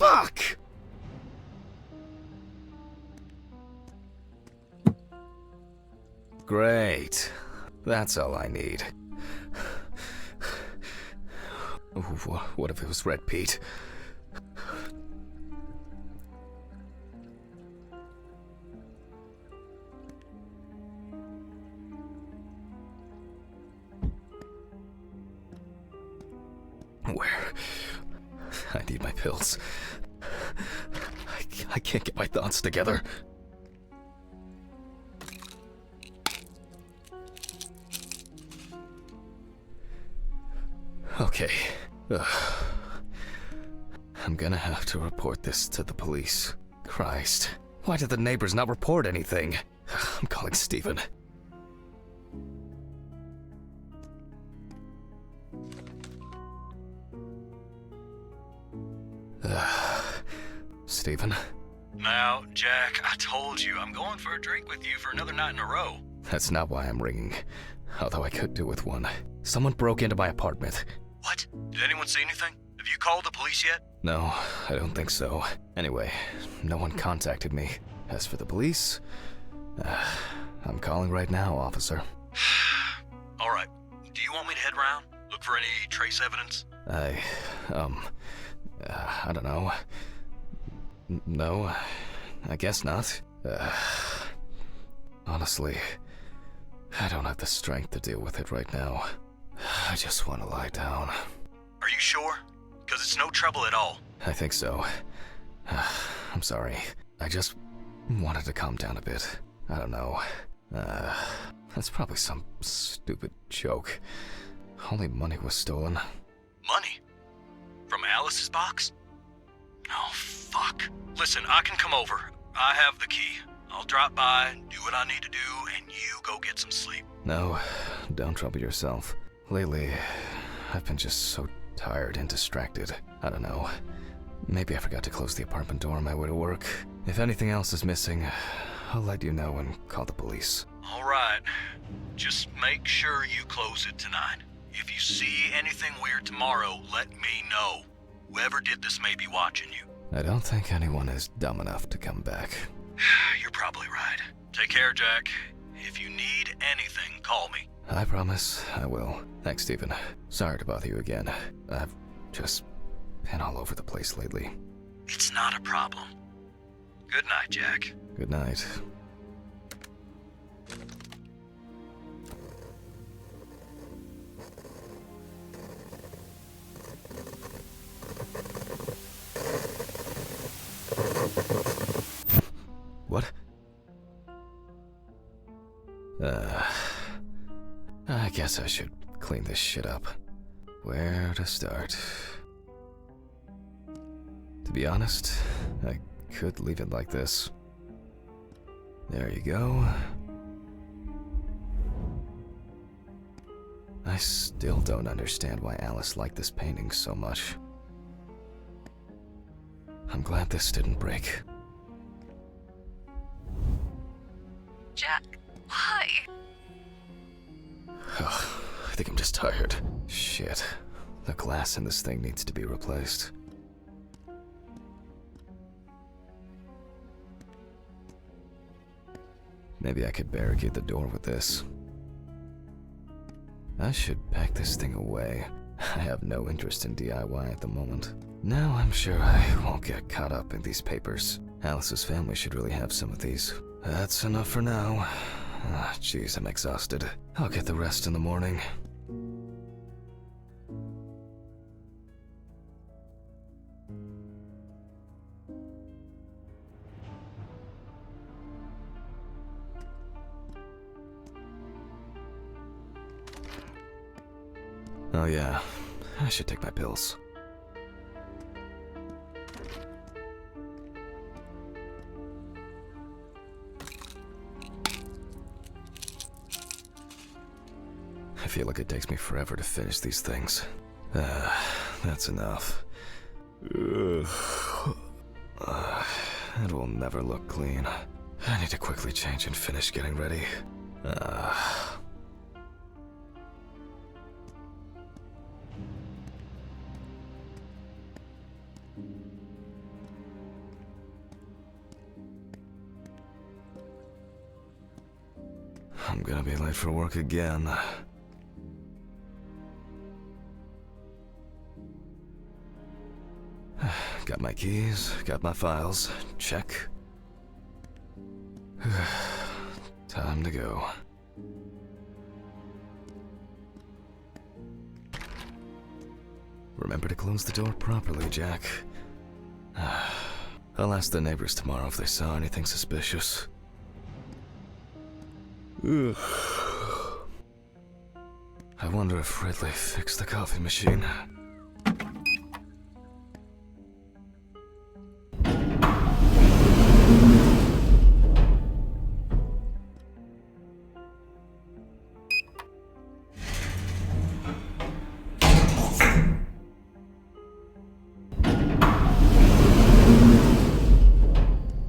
Fuck! Great. That's all I need. What if it was Red Pete? Where? I need my pills. I can't get my thoughts together. Okay. I'm gonna have to report this to the police. Christ. Why did the neighbors not report anything? I'm calling Steven. Steven? Now, Jack, I told you, I'm going for a drink with you for another night in a row. That's not why I'm ringing. Although I could do with one. Someone broke into my apartment. What? Did anyone see anything? Have you called the police yet? No, I don't think so. Anyway, no one contacted me. As for the police, I'm calling right now, officer. Alright, do you want me to head around? Look for any trace evidence? I don't know. No, I guess not. Honestly, I don't have the strength to deal with it right now. I just want to lie down. Are you sure? Because it's no trouble at all. I think so. I'm sorry. I just wanted to calm down a bit. I don't know. That's probably some stupid joke. Only money was stolen. Money? From Alice's box? Oh, fuck. Listen, I can come over. I have the key. I'll drop by, do what I need to do, and you go get some sleep. No, don't trouble yourself. Lately, I've been just so tired and distracted. I don't know. Maybe I forgot to close the apartment door on my way to work. If anything else is missing, I'll let you know and call the police. Alright. Just make sure you close it tonight. If you see anything weird tomorrow, let me know. Whoever did this may be watching you. I don't think anyone is dumb enough to come back. You're probably right. Take care, Jack. If you need anything, call me. I promise I will. Thanks, Steven. Sorry to bother you again. I've just been all over the place lately. It's not a problem. Good night, Jack. Good night. What? I guess I should clean this shit up. Where to start? To be honest, I could leave it like this. There you go. I still don't understand why Alice liked this painting so much. I'm glad this didn't break. Jack, why? I think I'm just tired. Shit. The glass in this thing needs to be replaced. Maybe I could barricade the door with this. I should pack this thing away. I have no interest in DIY at the moment. Now I'm sure I won't get caught up in these papers. Alice's family should really have some of these. That's enough for now. Jeez, I'm exhausted. I'll get the rest in the morning. Oh yeah, I should take my pills. I feel like it takes me forever to finish these things. That's enough. It will never look clean. I need to quickly change and finish getting ready. I'm gonna be late for work again. Got my keys, got my files. Check. Time to go. Remember to close the door properly, Jack. I'll ask the neighbors tomorrow if they saw anything suspicious. Ugh. I wonder if Ridley fixed the coffee machine.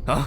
Huh?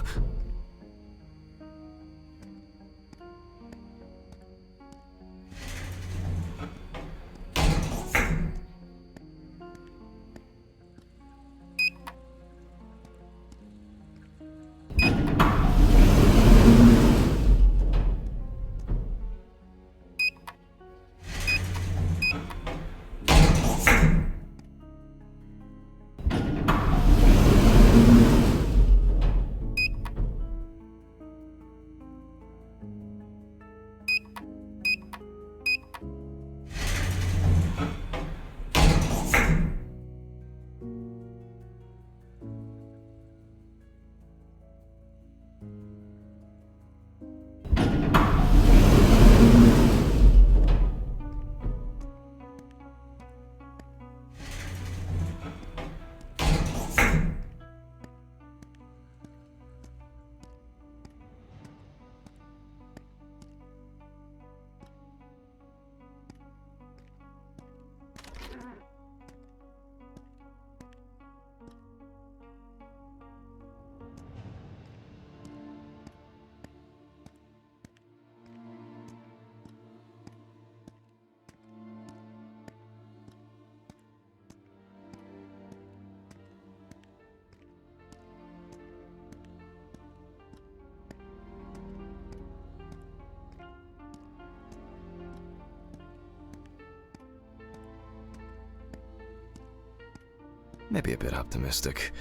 Maybe a bit optimistic.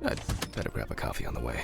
I'd better grab a coffee on the way.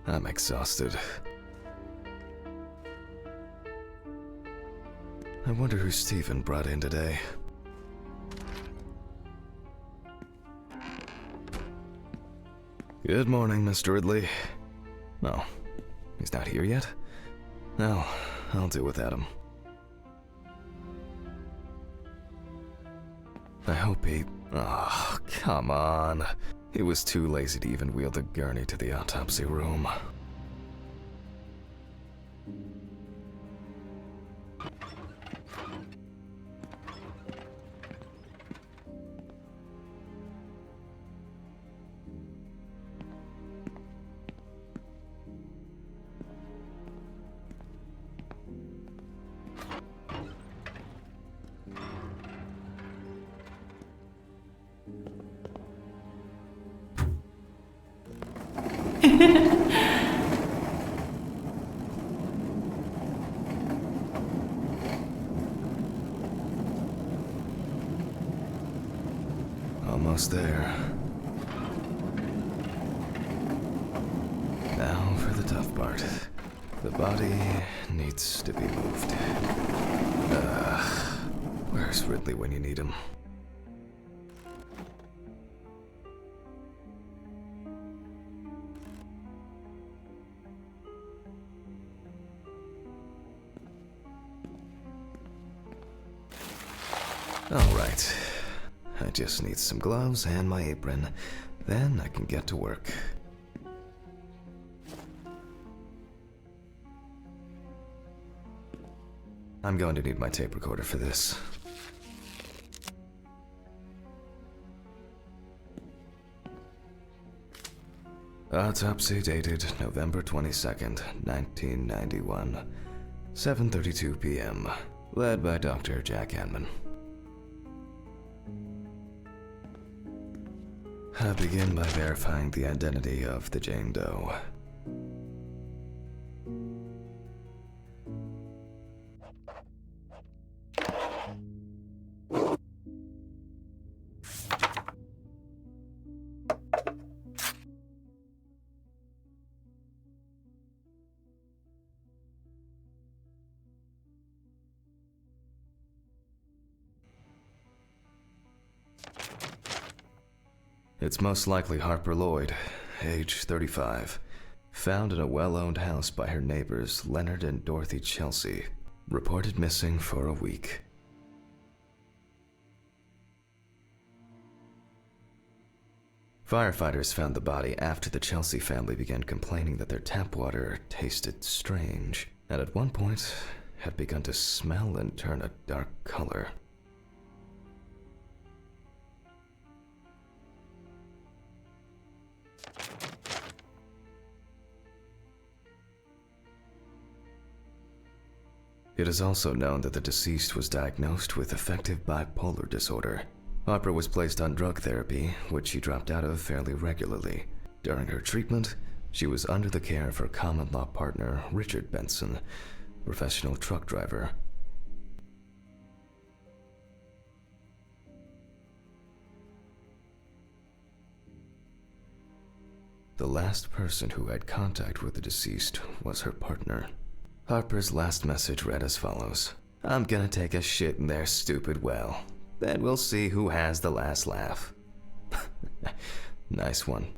I'm exhausted. I wonder who Stephen brought in today. Good morning, Mr. Ridley. Oh, he's not here yet? No, I'll do without him. I hope he... Oh, come on. He was too lazy to even wheel the gurney to the autopsy room. Almost there. Now for the tough part. The body needs to be moved. Where's Ridley when you need him? Alright. I just need some gloves and my apron. Then I can get to work. I'm going to need my tape recorder for this. Autopsy dated November 22nd, 1991. 7:32 p.m. Led by Dr. Jack Hanman. I begin by verifying the identity of the Jane Doe. It's most likely Harper Lloyd, age 35, found in a well-owned house by her neighbors Leonard and Dorothy Chelsea, reported missing for a week. Firefighters found the body after the Chelsea family began complaining that their tap water tasted strange, and at one point had begun to smell and turn a dark color. It is also known that the deceased was diagnosed with affective bipolar disorder. Harper was placed on drug therapy, which she dropped out of fairly regularly. During her treatment, she was under the care of her common-law partner, Richard Benson, professional truck driver. The last person who had contact with the deceased was her partner. Harper's last message read as follows: "I'm gonna take a shit in their stupid well. Then we'll see who has the last laugh." Nice one.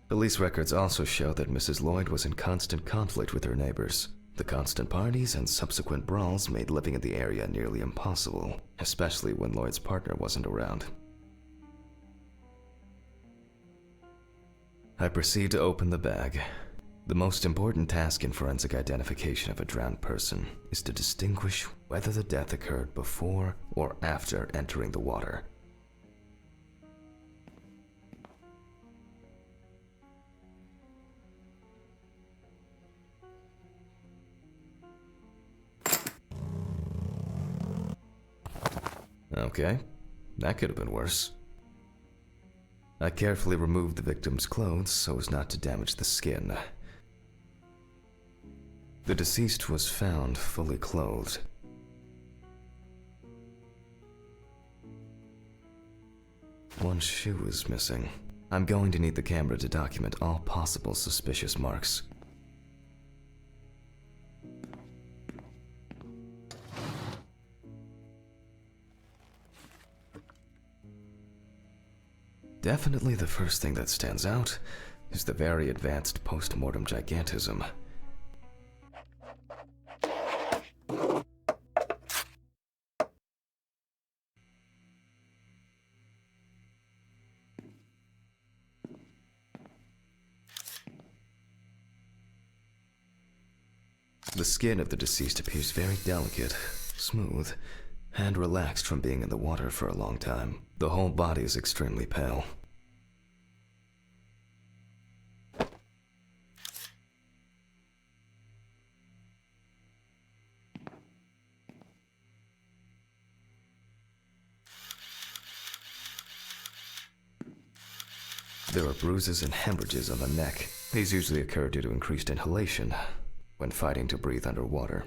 Police records also show that Mrs. Lloyd was in constant conflict with her neighbors. The constant parties and subsequent brawls made living in the area nearly impossible, especially when Lloyd's partner wasn't around. I proceed to open the bag. The most important task in forensic identification of a drowned person is to distinguish whether the death occurred before or after entering the water. Okay, that could have been worse. I carefully removed the victim's clothes so as not to damage the skin. The deceased was found fully clothed. One shoe is missing. I'm going to need the camera to document all possible suspicious marks. Definitely the first thing that stands out is the very advanced post-mortem gigantism. The skin of the deceased appears very delicate, smooth, and relaxed from being in the water for a long time. The whole body is extremely pale. There are bruises and hemorrhages on the neck. These usually occur due to increased inhalation when fighting to breathe underwater.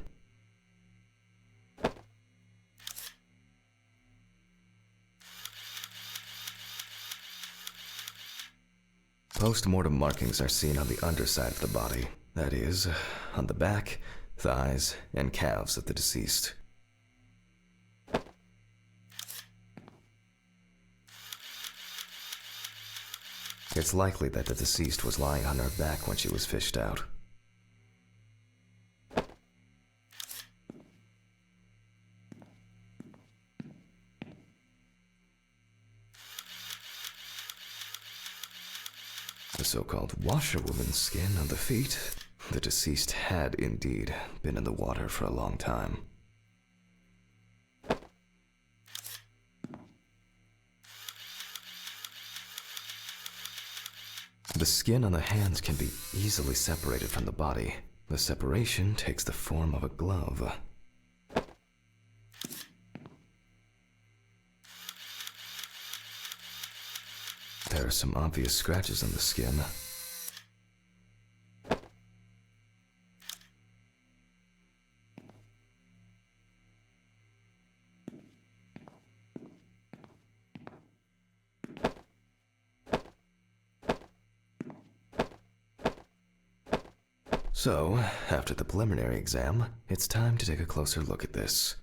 Post-mortem markings are seen on the underside of the body, that is, on the back, thighs, and calves of the deceased. It's likely that the deceased was lying on her back when she was fished out. The so-called washerwoman's skin on the feet. The deceased had indeed been in the water for a long time. The skin on the hands can be easily separated from the body. The separation takes the form of a glove. There are some obvious scratches on the skin. So, after the preliminary exam, it's time to take a closer look at this.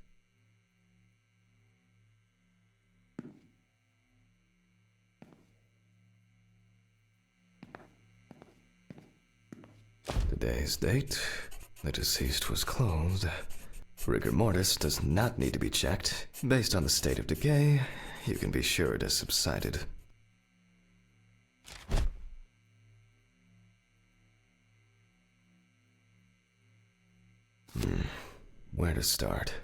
Today's date, the deceased was clothed. Rigor mortis does not need to be checked. Based on the state of decay, you can be sure it has subsided. Where to start?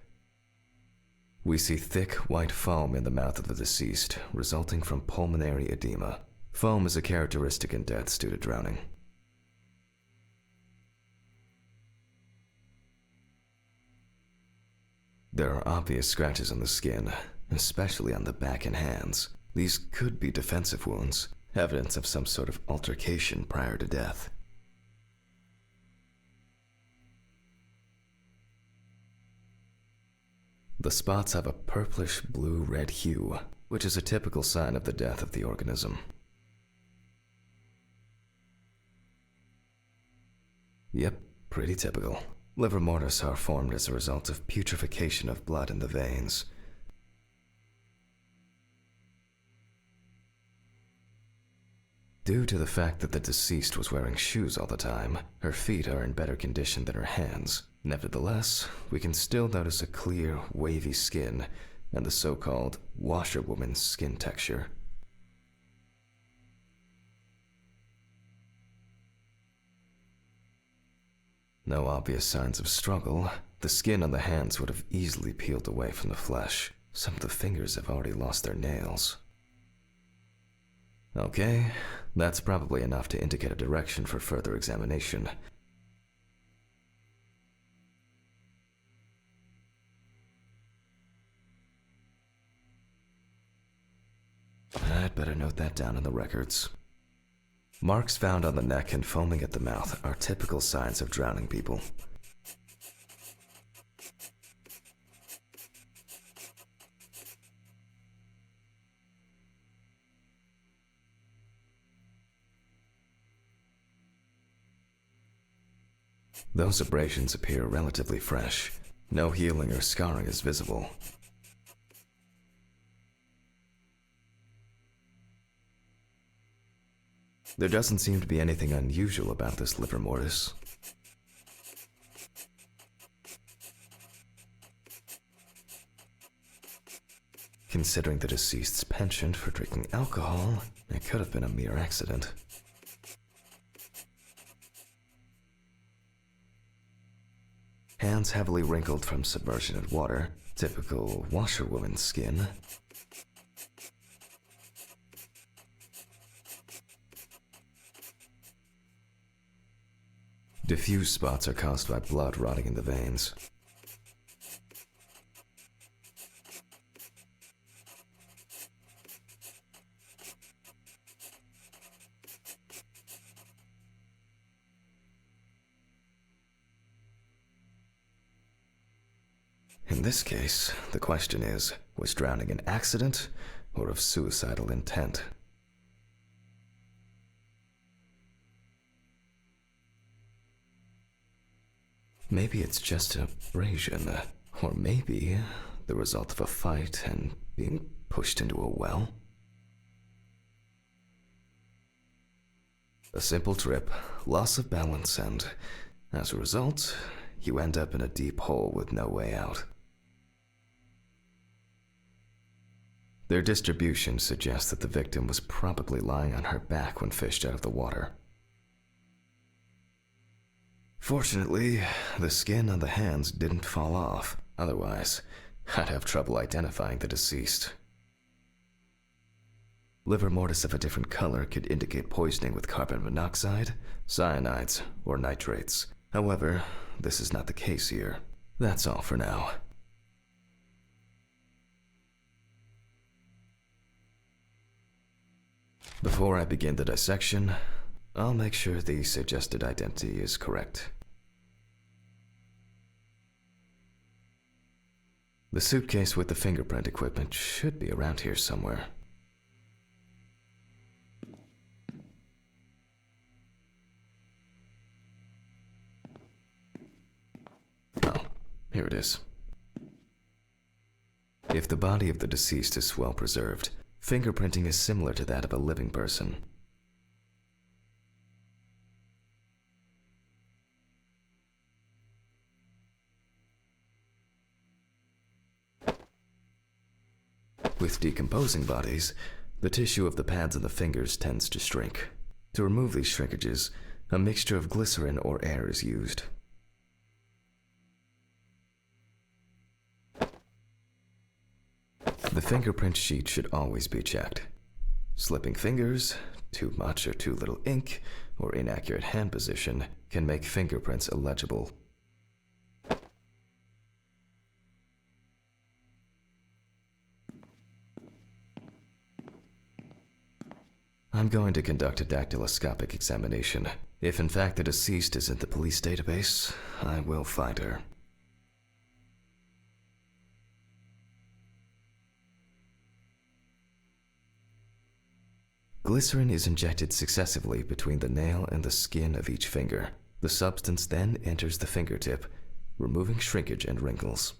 We see thick, white foam in the mouth of the deceased, resulting from pulmonary edema. Foam is a characteristic in deaths due to drowning. There are obvious scratches on the skin, especially on the back and hands. These could be defensive wounds, evidence of some sort of altercation prior to death. The spots have a purplish blue-red hue, which is a typical sign of the death of the organism. Yep, pretty typical. Livor mortis are formed as a result of putrefaction of blood in the veins. Due to the fact that the deceased was wearing shoes all the time, her feet are in better condition than her hands. Nevertheless, we can still notice a clear, wavy skin and the so-called washerwoman's skin texture. No obvious signs of struggle. The skin on the hands would have easily peeled away from the flesh. Some of the fingers have already lost their nails. Okay, that's probably enough to indicate a direction for further examination. I'd better note that down in the records. Marks found on the neck and foaming at the mouth are typical signs of drowning people. Those abrasions appear relatively fresh. No healing or scarring is visible. There doesn't seem to be anything unusual about this livor mortis. Considering the deceased's penchant for drinking alcohol, it could have been a mere accident. Hands heavily wrinkled from submersion in water, typical washerwoman's skin. Diffuse spots are caused by blood rotting in the veins. In this case, the question is, was drowning an accident or of suicidal intent? Maybe it's just an abrasion, or maybe the result of a fight and being pushed into a well. A simple trip, loss of balance, and as a result, you end up in a deep hole with no way out. Their distribution suggests that the victim was probably lying on her back when fished out of the water. Fortunately, the skin on the hands didn't fall off. Otherwise, I'd have trouble identifying the deceased. Livor mortis of a different color could indicate poisoning with carbon monoxide, cyanides, or nitrates. However, this is not the case here. That's all for now. Before I begin the dissection, I'll make sure the suggested identity is correct. The suitcase with the fingerprint equipment should be around here somewhere. Oh, here it is. If the body of the deceased is well preserved, fingerprinting is similar to that of a living person. With decomposing bodies, the tissue of the pads and the fingers tends to shrink. To remove these shrinkages, a mixture of glycerin or air is used. The fingerprint sheet should always be checked. Slipping fingers, too much or too little ink, or inaccurate hand position can make fingerprints illegible. I'm going to conduct a dactyloscopic examination. If in fact the deceased is in the police database, I will find her. Glycerin is injected successively between the nail and the skin of each finger. The substance then enters the fingertip, removing shrinkage and wrinkles.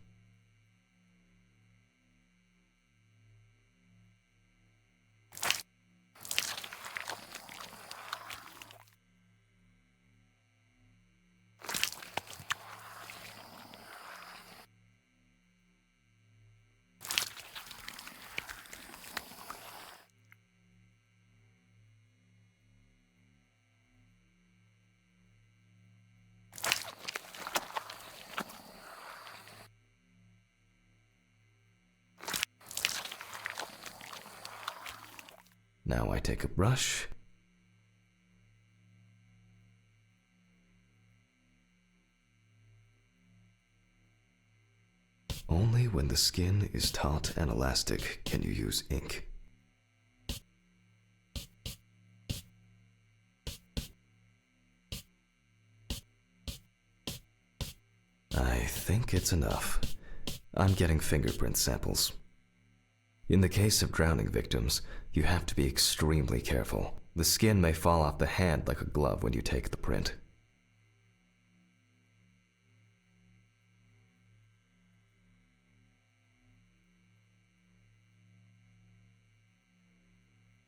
Now I take a brush only when the skin is taut and elastic can you use ink. I think it's enough. I'm getting fingerprint samples. In the case of drowning victims, you have to be extremely careful. The skin may fall off the hand like a glove when you take the print.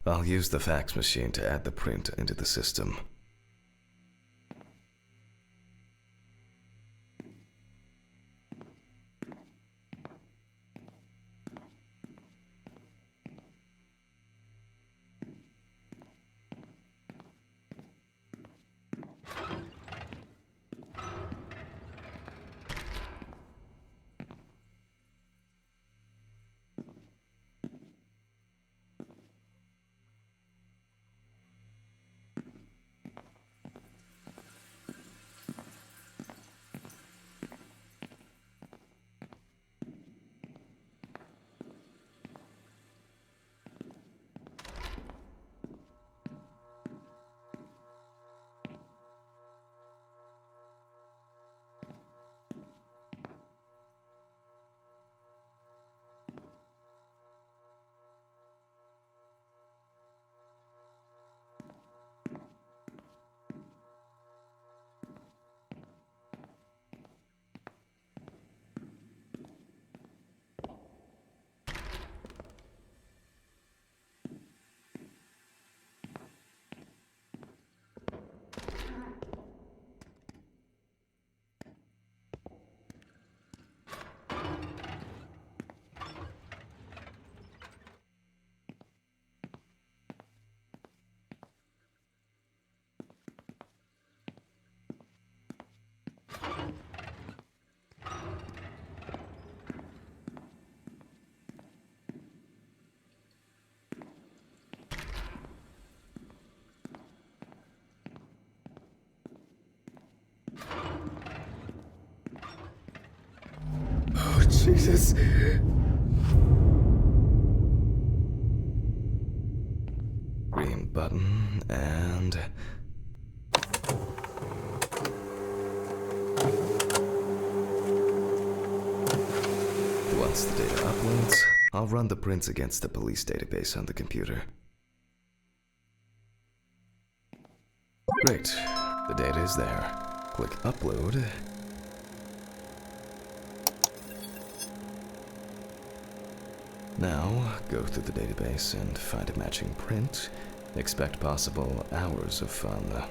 I'll use the fax machine to add the print into the system. Jesus. Green button, and... Once the data uploads, I'll run the prints against the police database on the computer. Great. The data is there. Click Upload. Now, go through the database and find a matching print. Expect possible hours of fun.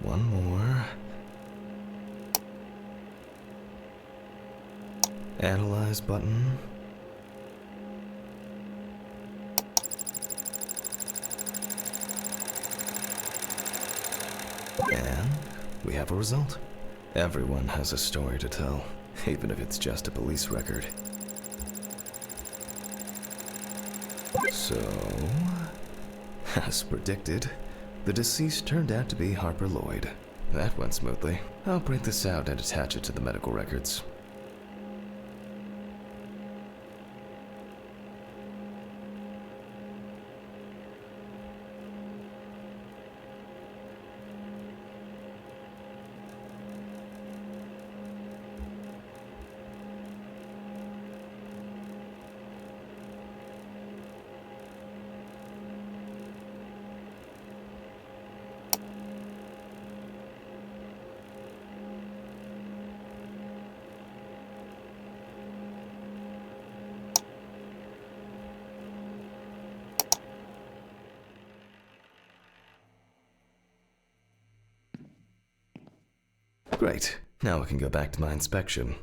One more. Analyze button. And we have a result. Everyone has a story to tell, even if it's just a police record. So, as predicted, the deceased turned out to be Harper Lloyd. That went smoothly. I'll print this out and attach it to the medical records. Great. Now I can go back to my inspection.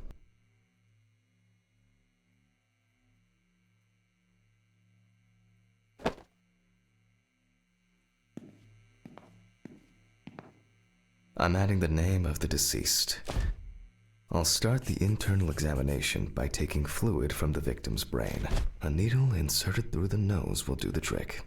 I'm adding the name of the deceased. I'll start the internal examination by taking fluid from the victim's brain. A needle inserted through the nose will do the trick.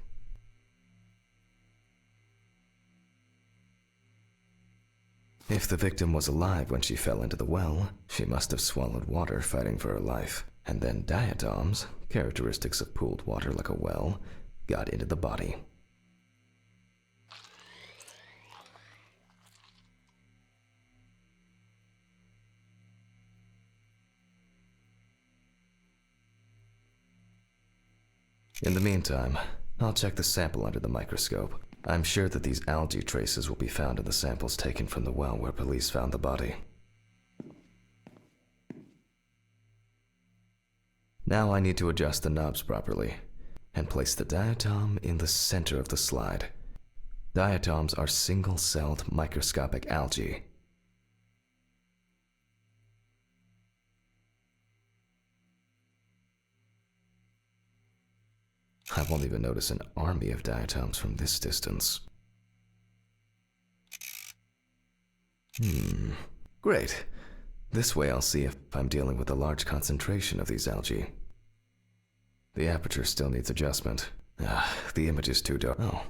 If the victim was alive when she fell into the well, she must have swallowed water fighting for her life, and then diatoms, characteristics of pooled water like a well, got into the body. In the meantime, I'll check the sample under the microscope. I'm sure that these algae traces will be found in the samples taken from the well where police found the body. Now I need to adjust the knobs properly and place the diatom in the center of the slide. Diatoms are single-celled microscopic algae. I won't even notice an army of diatoms from this distance. Great. This way I'll see if I'm dealing with a large concentration of these algae. The aperture still needs adjustment. The image is too dark. Oh,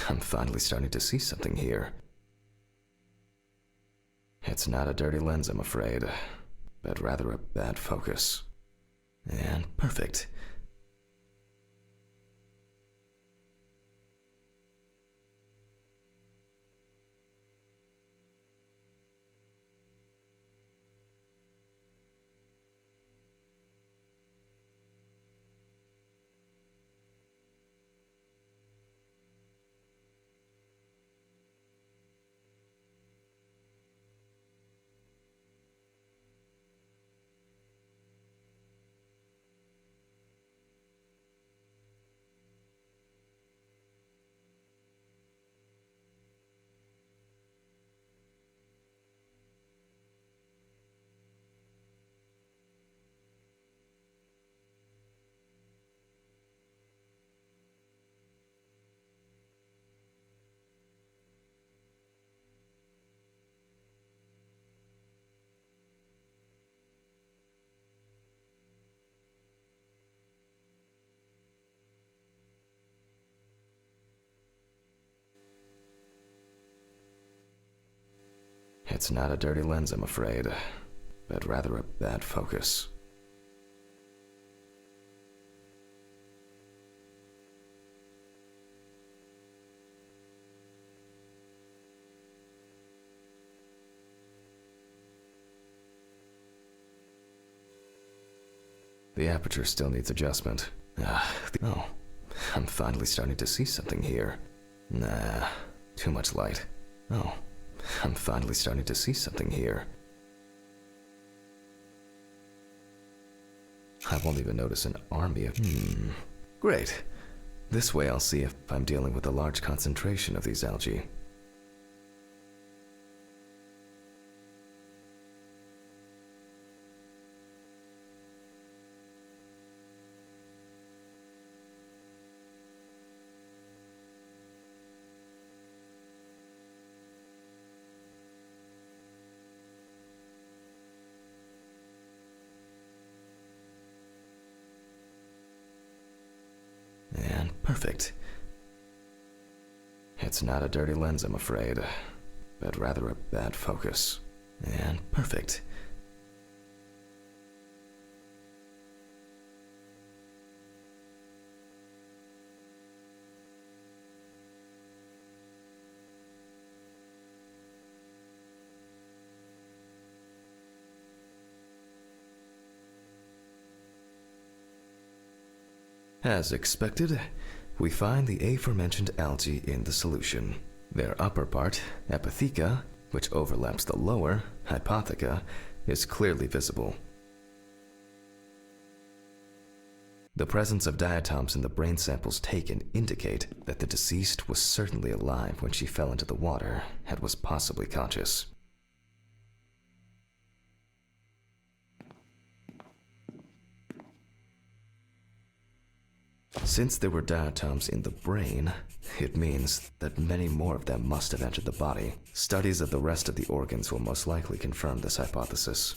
I'm finally starting to see something here. It's not a dirty lens, I'm afraid, but rather a bad focus. And perfect. It's not a dirty lens, I'm afraid, but rather a bad focus. The aperture still needs adjustment. Oh, I'm finally starting to see something here. Nah, too much light. Oh, I'm finally starting to see something here. I won't even notice an army of... Great. This way I'll see if I'm dealing with a large concentration of these algae. And perfect. It's not a dirty lens, I'm afraid, but rather a bad focus. And perfect. As expected, we find the aforementioned algae in the solution. Their upper part, epitheca, which overlaps the lower, hypotheca, is clearly visible. The presence of diatoms in the brain samples taken indicate that the deceased was certainly alive when she fell into the water and was possibly conscious. Since there were diatoms in the brain, it means that many more of them must have entered the body. Studies of the rest of the organs will most likely confirm this hypothesis.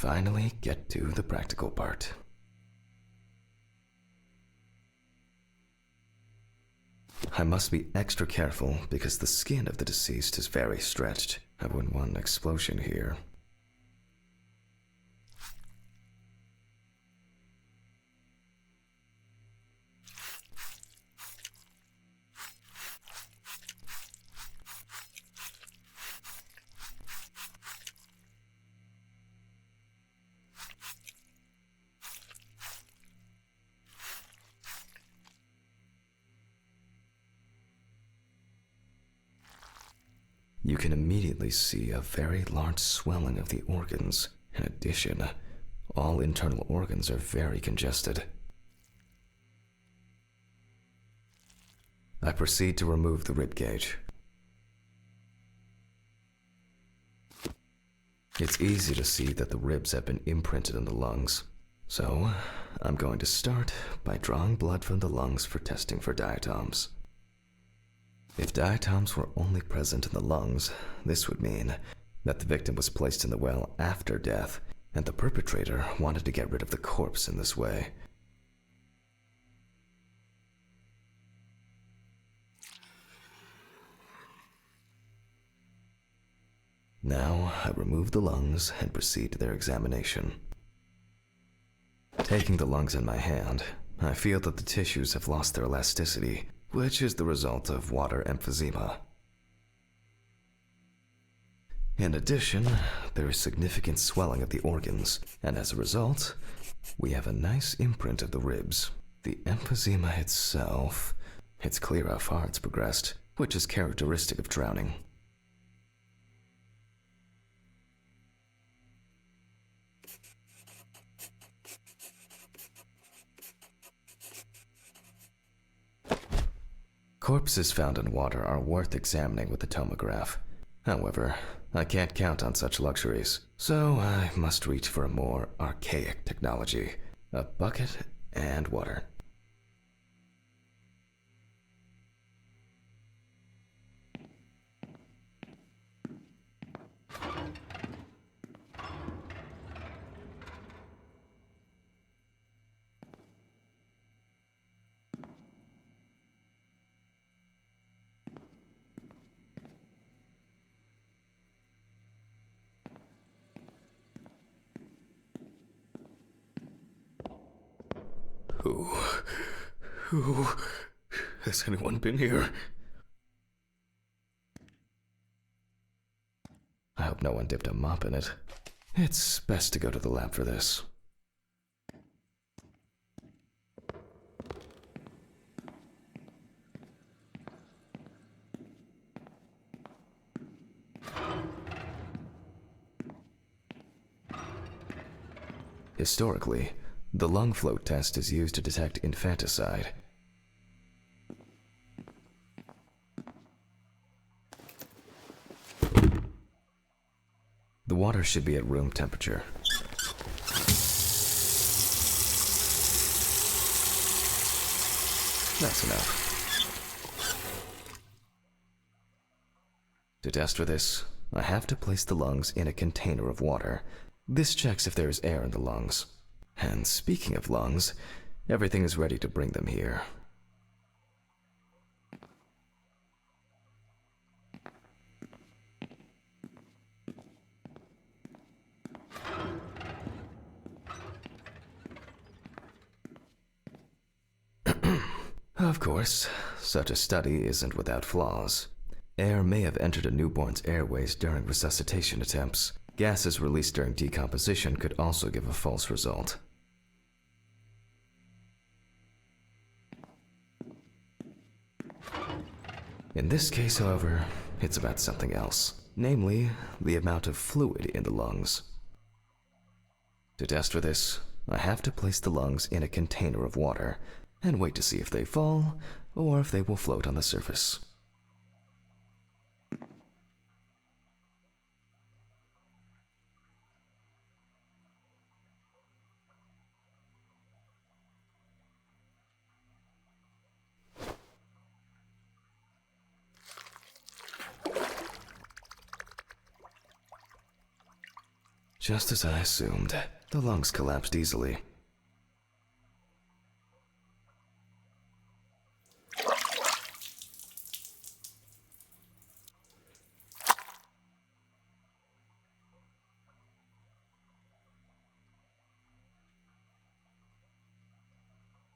finally get to the practical part. I must be extra careful because the skin of the deceased is very stretched. I wouldn't want an explosion here. You can immediately see a very large swelling of the organs. In addition, all internal organs are very congested. I proceed to remove the rib cage. It's easy to see that the ribs have been imprinted in the lungs. So, I'm going to start by drawing blood from the lungs for testing for diatoms. If diatoms were only present in the lungs, this would mean that the victim was placed in the well after death, and the perpetrator wanted to get rid of the corpse in this way. Now, I remove the lungs and proceed to their examination. Taking the lungs in my hand, I feel that the tissues have lost their elasticity, which is the result of water emphysema. In addition, there is significant swelling of the organs, and as a result, we have a nice imprint of the ribs. The emphysema itself, it's clear how far it's progressed, which is characteristic of drowning. Corpses found in water are worth examining with a tomograph. However, I can't count on such luxuries, so I must reach for a more archaic technology, a bucket and water. Who has anyone been here? I hope no one dipped a mop in it. It's best to go to the lab for this. Historically, the lung float test is used to detect infanticide. The water should be at room temperature. That's enough. To test for this, I have to place the lungs in a container of water. This checks if there is air in the lungs. And speaking of lungs, everything is ready to bring them here. Of course, such a study isn't without flaws. Air may have entered a newborn's airways during resuscitation attempts. Gases released during decomposition could also give a false result. In this case, however, it's about something else, namely, the amount of fluid in the lungs. To test for this, I have to place the lungs in a container of water and wait to see if they fall or if they will float on the surface. Just as I assumed, the lungs collapsed easily.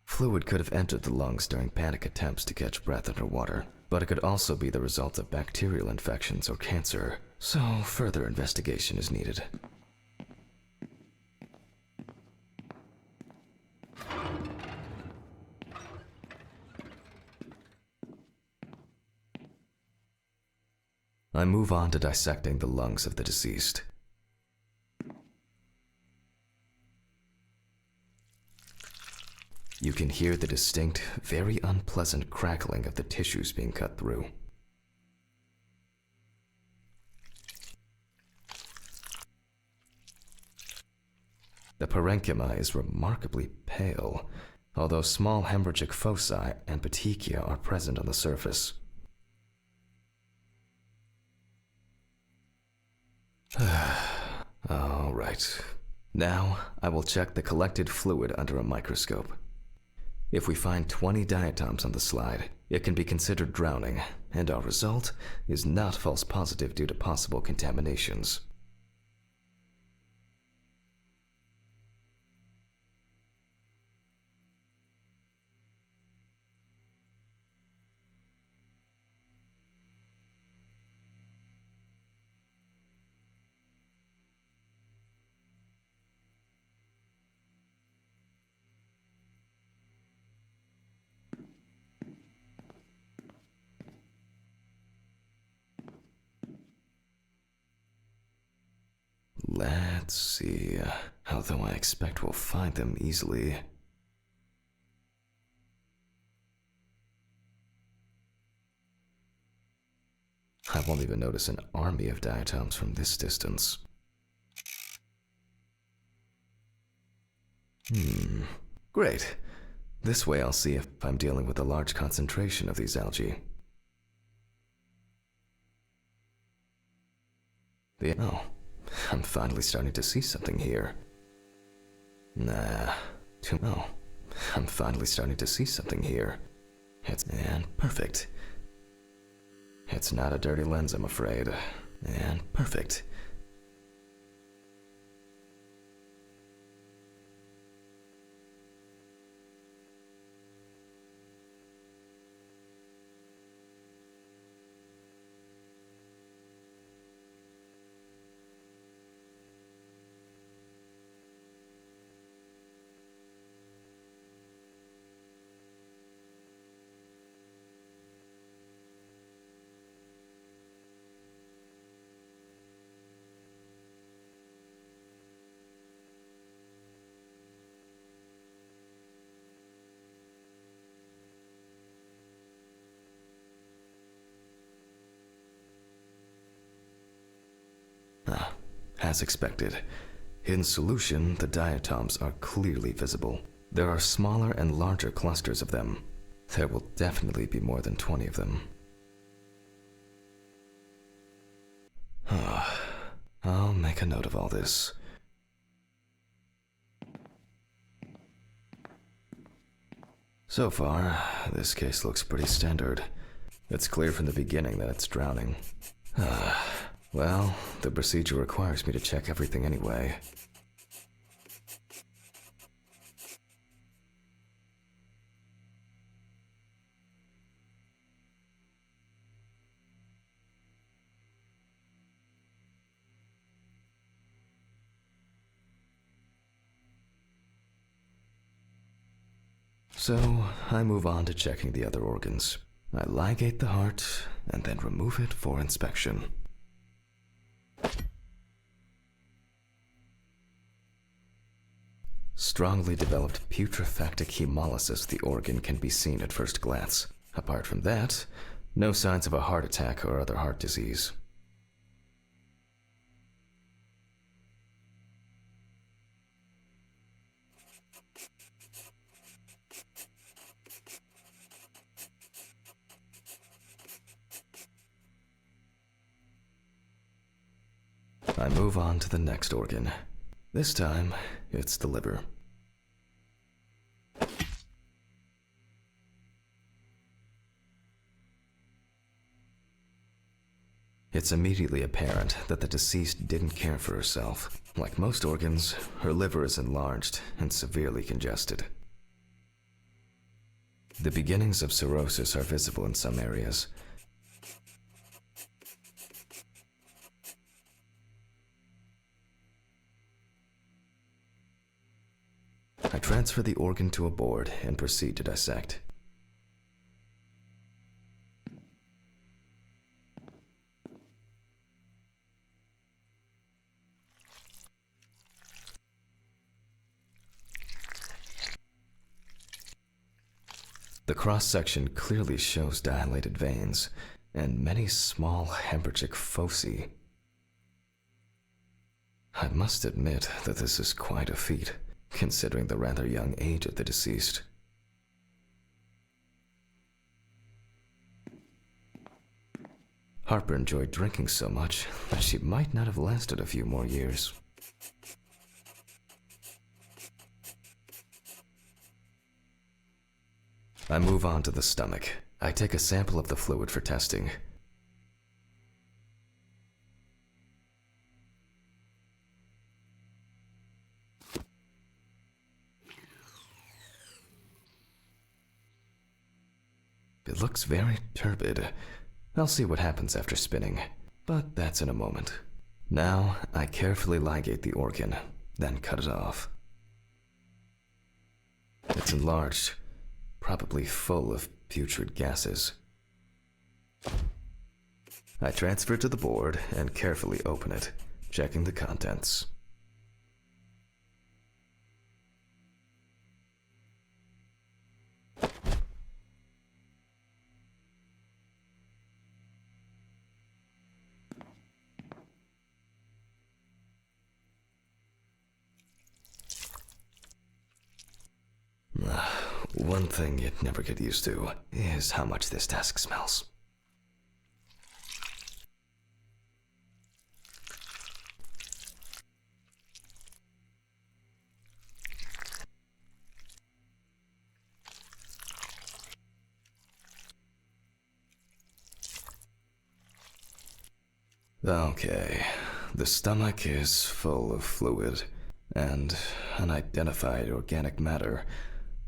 Fluid could have entered the lungs during panic attempts to catch breath underwater, but it could also be the result of bacterial infections or cancer, so further investigation is needed. I move on to dissecting the lungs of the deceased. You can hear the distinct, very unpleasant crackling of the tissues being cut through. The parenchyma is remarkably pale, although small hemorrhagic foci and petechia are present on the surface. All right. Now, I will check the collected fluid under a microscope. If we find 20 diatoms on the slide, it can be considered drowning, and our result is not false positive due to possible contaminations. Let's see, although I expect we'll find them easily. I won't even notice an army of diatoms from this distance. Great. This way I'll see if I'm dealing with a large concentration of these algae. Oh, I'm finally starting to see something here. I'm finally starting to see something here. And perfect. It's not a dirty lens, I'm afraid. And perfect. As expected. In solution, the diatoms are clearly visible. There are smaller and larger clusters of them. There will definitely be more than 20 of them. I'll make a note of all this. So far, this case looks pretty standard. It's clear from the beginning that it's drowning. Well, the procedure requires me to check everything anyway. So, I move on to checking the other organs. I ligate the heart, and then remove it for inspection. Strongly developed putrefactic hemolysis of the organ can be seen at first glance. Apart from that, no signs of a heart attack or other heart disease. I move on to the next organ. This time, it's the liver. It's immediately apparent that the deceased didn't care for herself. Like most organs, her liver is enlarged and severely congested. The beginnings of cirrhosis are visible in some areas. I transfer the organ to a board and proceed to dissect. The cross-section clearly shows dilated veins and many small hemorrhagic foci. I must admit that this is quite a feat, considering the rather young age of the deceased. Harper enjoyed drinking so much that she might not have lasted a few more years. I move on to the stomach. I take a sample of the fluid for testing. It looks very turbid. I'll see what happens after spinning, but that's in a moment. Now, I carefully ligate the organ, then cut it off. It's enlarged, probably full of putrid gases. I transfer it to the board and carefully open it, checking the contents. One thing you'd never get used to is how much this desk smells. Okay, the stomach is full of fluid and unidentified organic matter,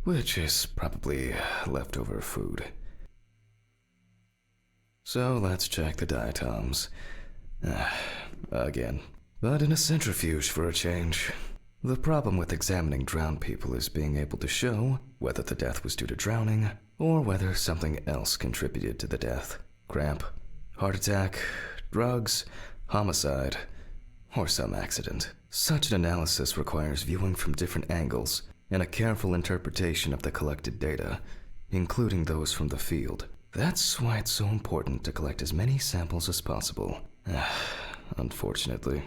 which is probably leftover food. So let's check the diatoms. Again, but in a centrifuge for a change. The problem with examining drowned people is being able to show whether the death was due to drowning or whether something else contributed to the death. Cramp, heart attack, drugs, homicide, or some accident. Such an analysis requires viewing from different angles and a careful interpretation of the collected data, including those from the field. That's why it's so important to collect as many samples as possible. Unfortunately.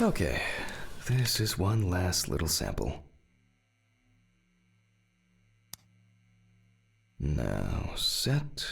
Okay, this is one last little sample. Now set.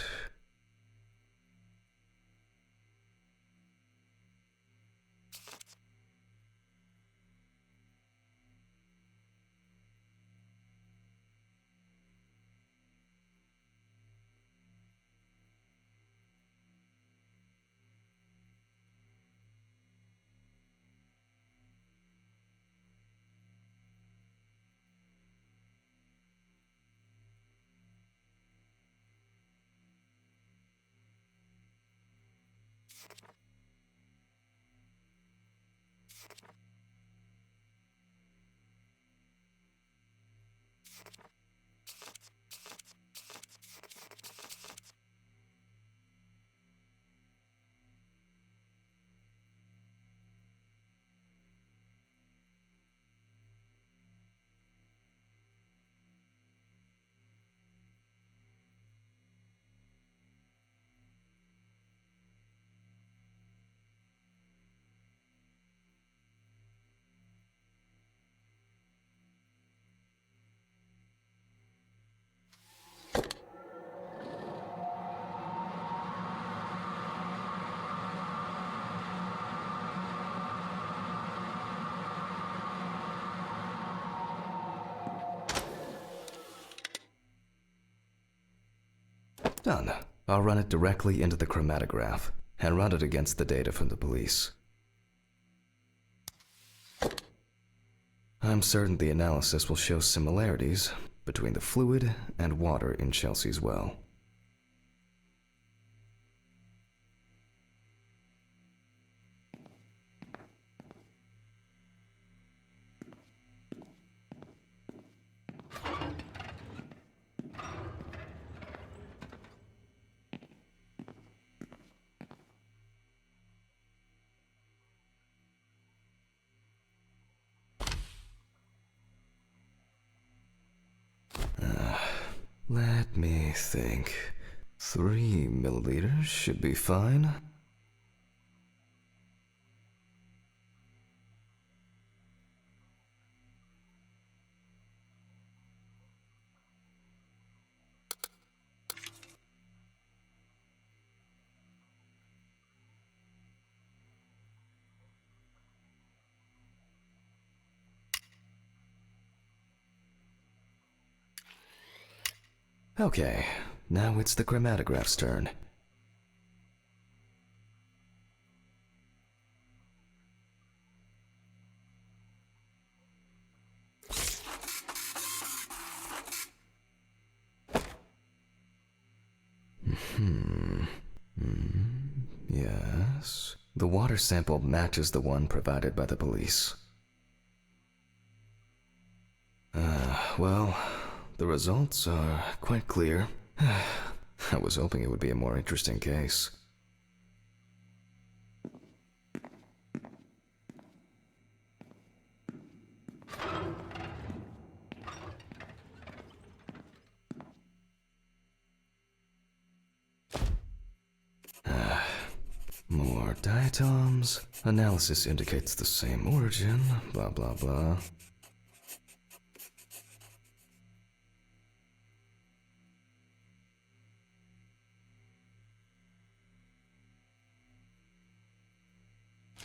Done. I'll run it directly into the chromatograph and run it against the data from the police. I'm certain the analysis will show similarities between the fluid and water in Chelsea's well. Let me think. 3 milliliters should be fine. Okay, now it's the chromatograph's turn. Yes. The water sample matches the one provided by the police. Well, the results are quite clear. I was hoping it would be a more interesting case. More diatoms. Analysis indicates the same origin. Blah, blah, blah.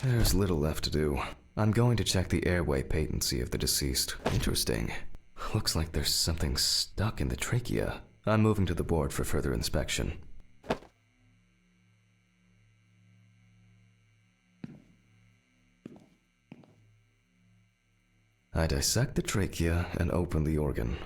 There's little left to do. I'm going to check the airway patency of the deceased. Interesting. Looks like there's something stuck in the trachea. I'm moving to the board for further inspection. I dissect the trachea and open the organ.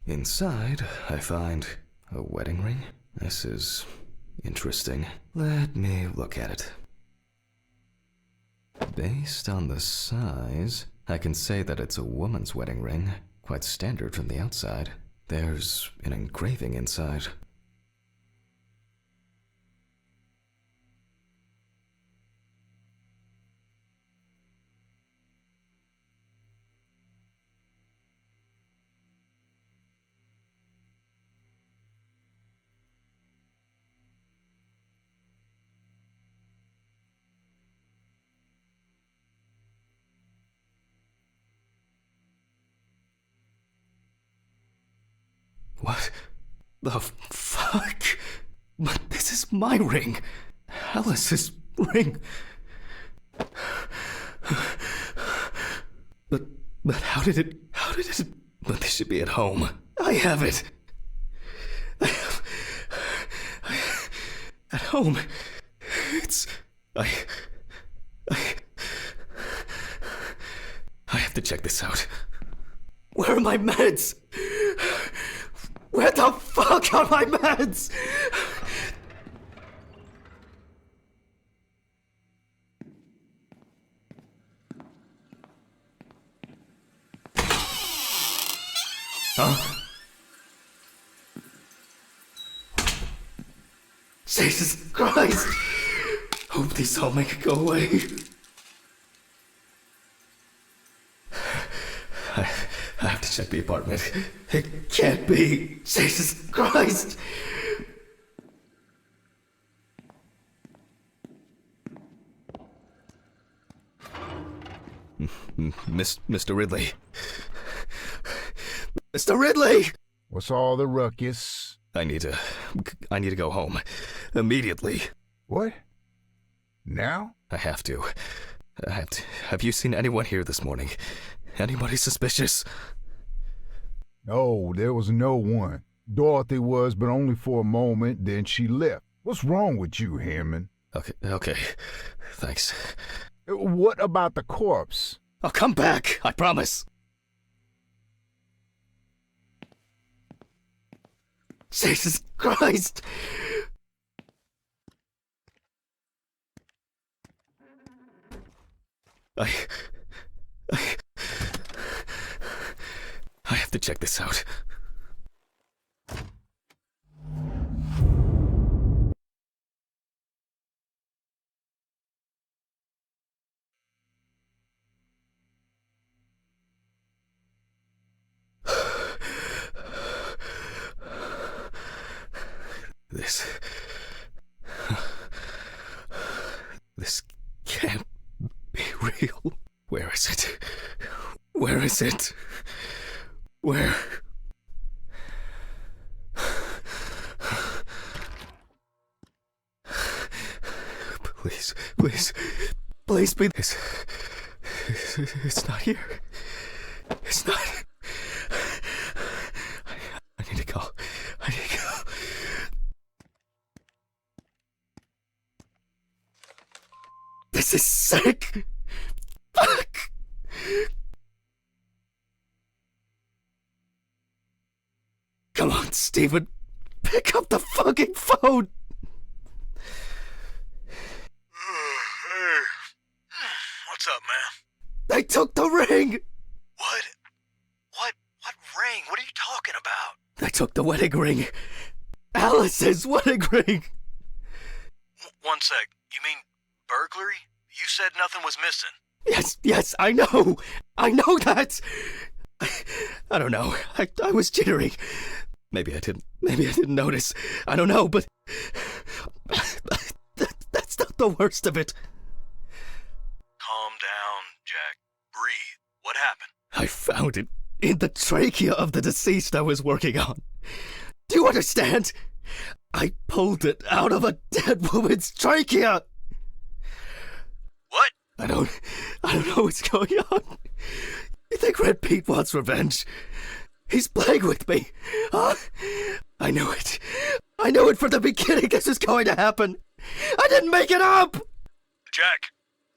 Inside, I find a wedding ring. This is interesting. Let me look at it. Based on the size, I can say that it's a woman's wedding ring, quite standard from the outside. There's an engraving inside. What the fuck? But this is my ring. Alice's ring. But how did it, but this should be at home. I have it. At home. I have to check this out. Where are my meds? Where the fuck are my meds? Huh? Jesus Christ! Hope these all make it go away. I have to check the apartment. It can't be. Jesus Christ! Mr. Ridley. Mr. Ridley! What's all the ruckus? I need to go home. Immediately. What? Now? I have to. Have you seen anyone here this morning? Anybody suspicious? No, there was no one. Dorothy was, but only for a moment, then she left. What's wrong with you, Hammond? Okay. Thanks. What about the corpse? I'll come back, I promise. Jesus Christ! I have to check this out. This can't be real. Where is it? Where is it? Where? Please be this. It's not here. It's not. I need to go. This is sick! Fuck! Come on, Steven. Pick up the fucking phone! Hey. What's up, man? They took the ring! What? What ring? What are you talking about? They took the wedding ring. Alice's wedding ring! One sec. You mean burglary? You said nothing was missing. Yes, I know that! I don't know. I was jittering. Maybe I didn't notice. I don't know, but that's not the worst of it. Calm down, Jack. Breathe. What happened? I found it in the trachea of the deceased I was working on. Do you understand? I pulled it out of a dead woman's trachea! What? I don't know what's going on. You think Red Pete wants revenge? He's playing with me, huh? I knew it. I knew it from the beginning this was going to happen. I didn't make it up! Jack,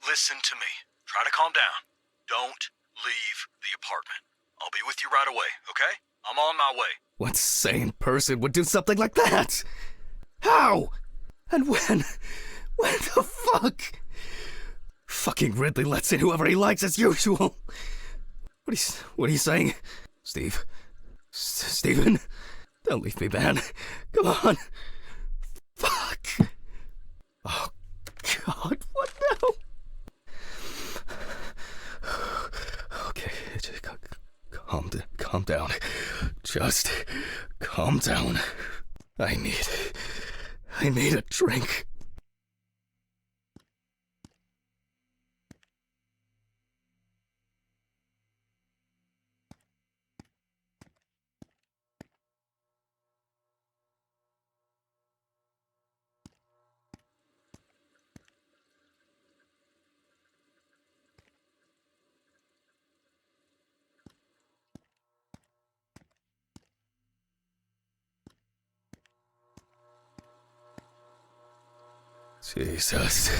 listen to me. Try to calm down. Don't leave the apartment. I'll be with you right away, okay? I'm on my way. What sane person would do something like that? How? And when? When the fuck? Fucking Ridley lets in whoever he likes as usual. What are you saying? Steven? Don't leave me, man. Come on. Fuck. Oh, God, what now? Okay, just calm down. Just calm down. I need a drink. Jesus.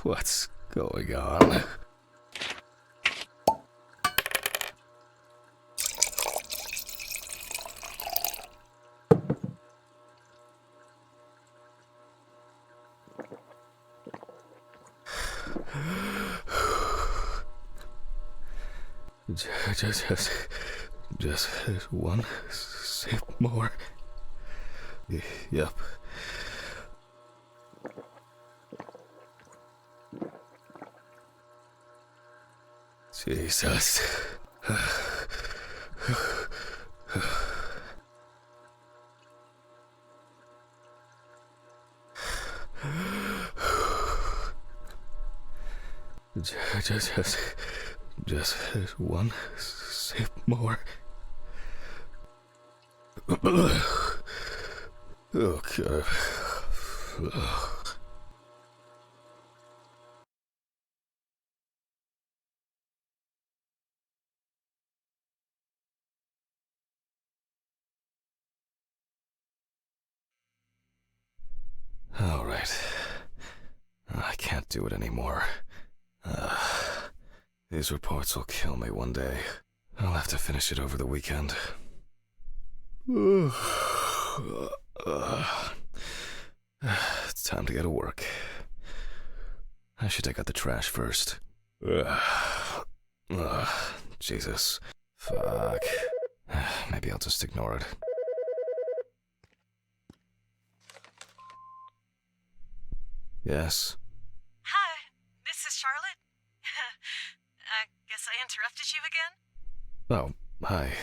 What's going on? Just one sip more. Yep. Jesus. Just one sip more. Oh, God. All right. I can't do it anymore. These reports will kill me one day. I'll have to finish it over the weekend. It's time to go to work. I should take out the trash first. Jesus. Fuck. Maybe I'll just ignore it. Yes? Hi, this is Charlotte. I guess I interrupted you again? Oh, hi.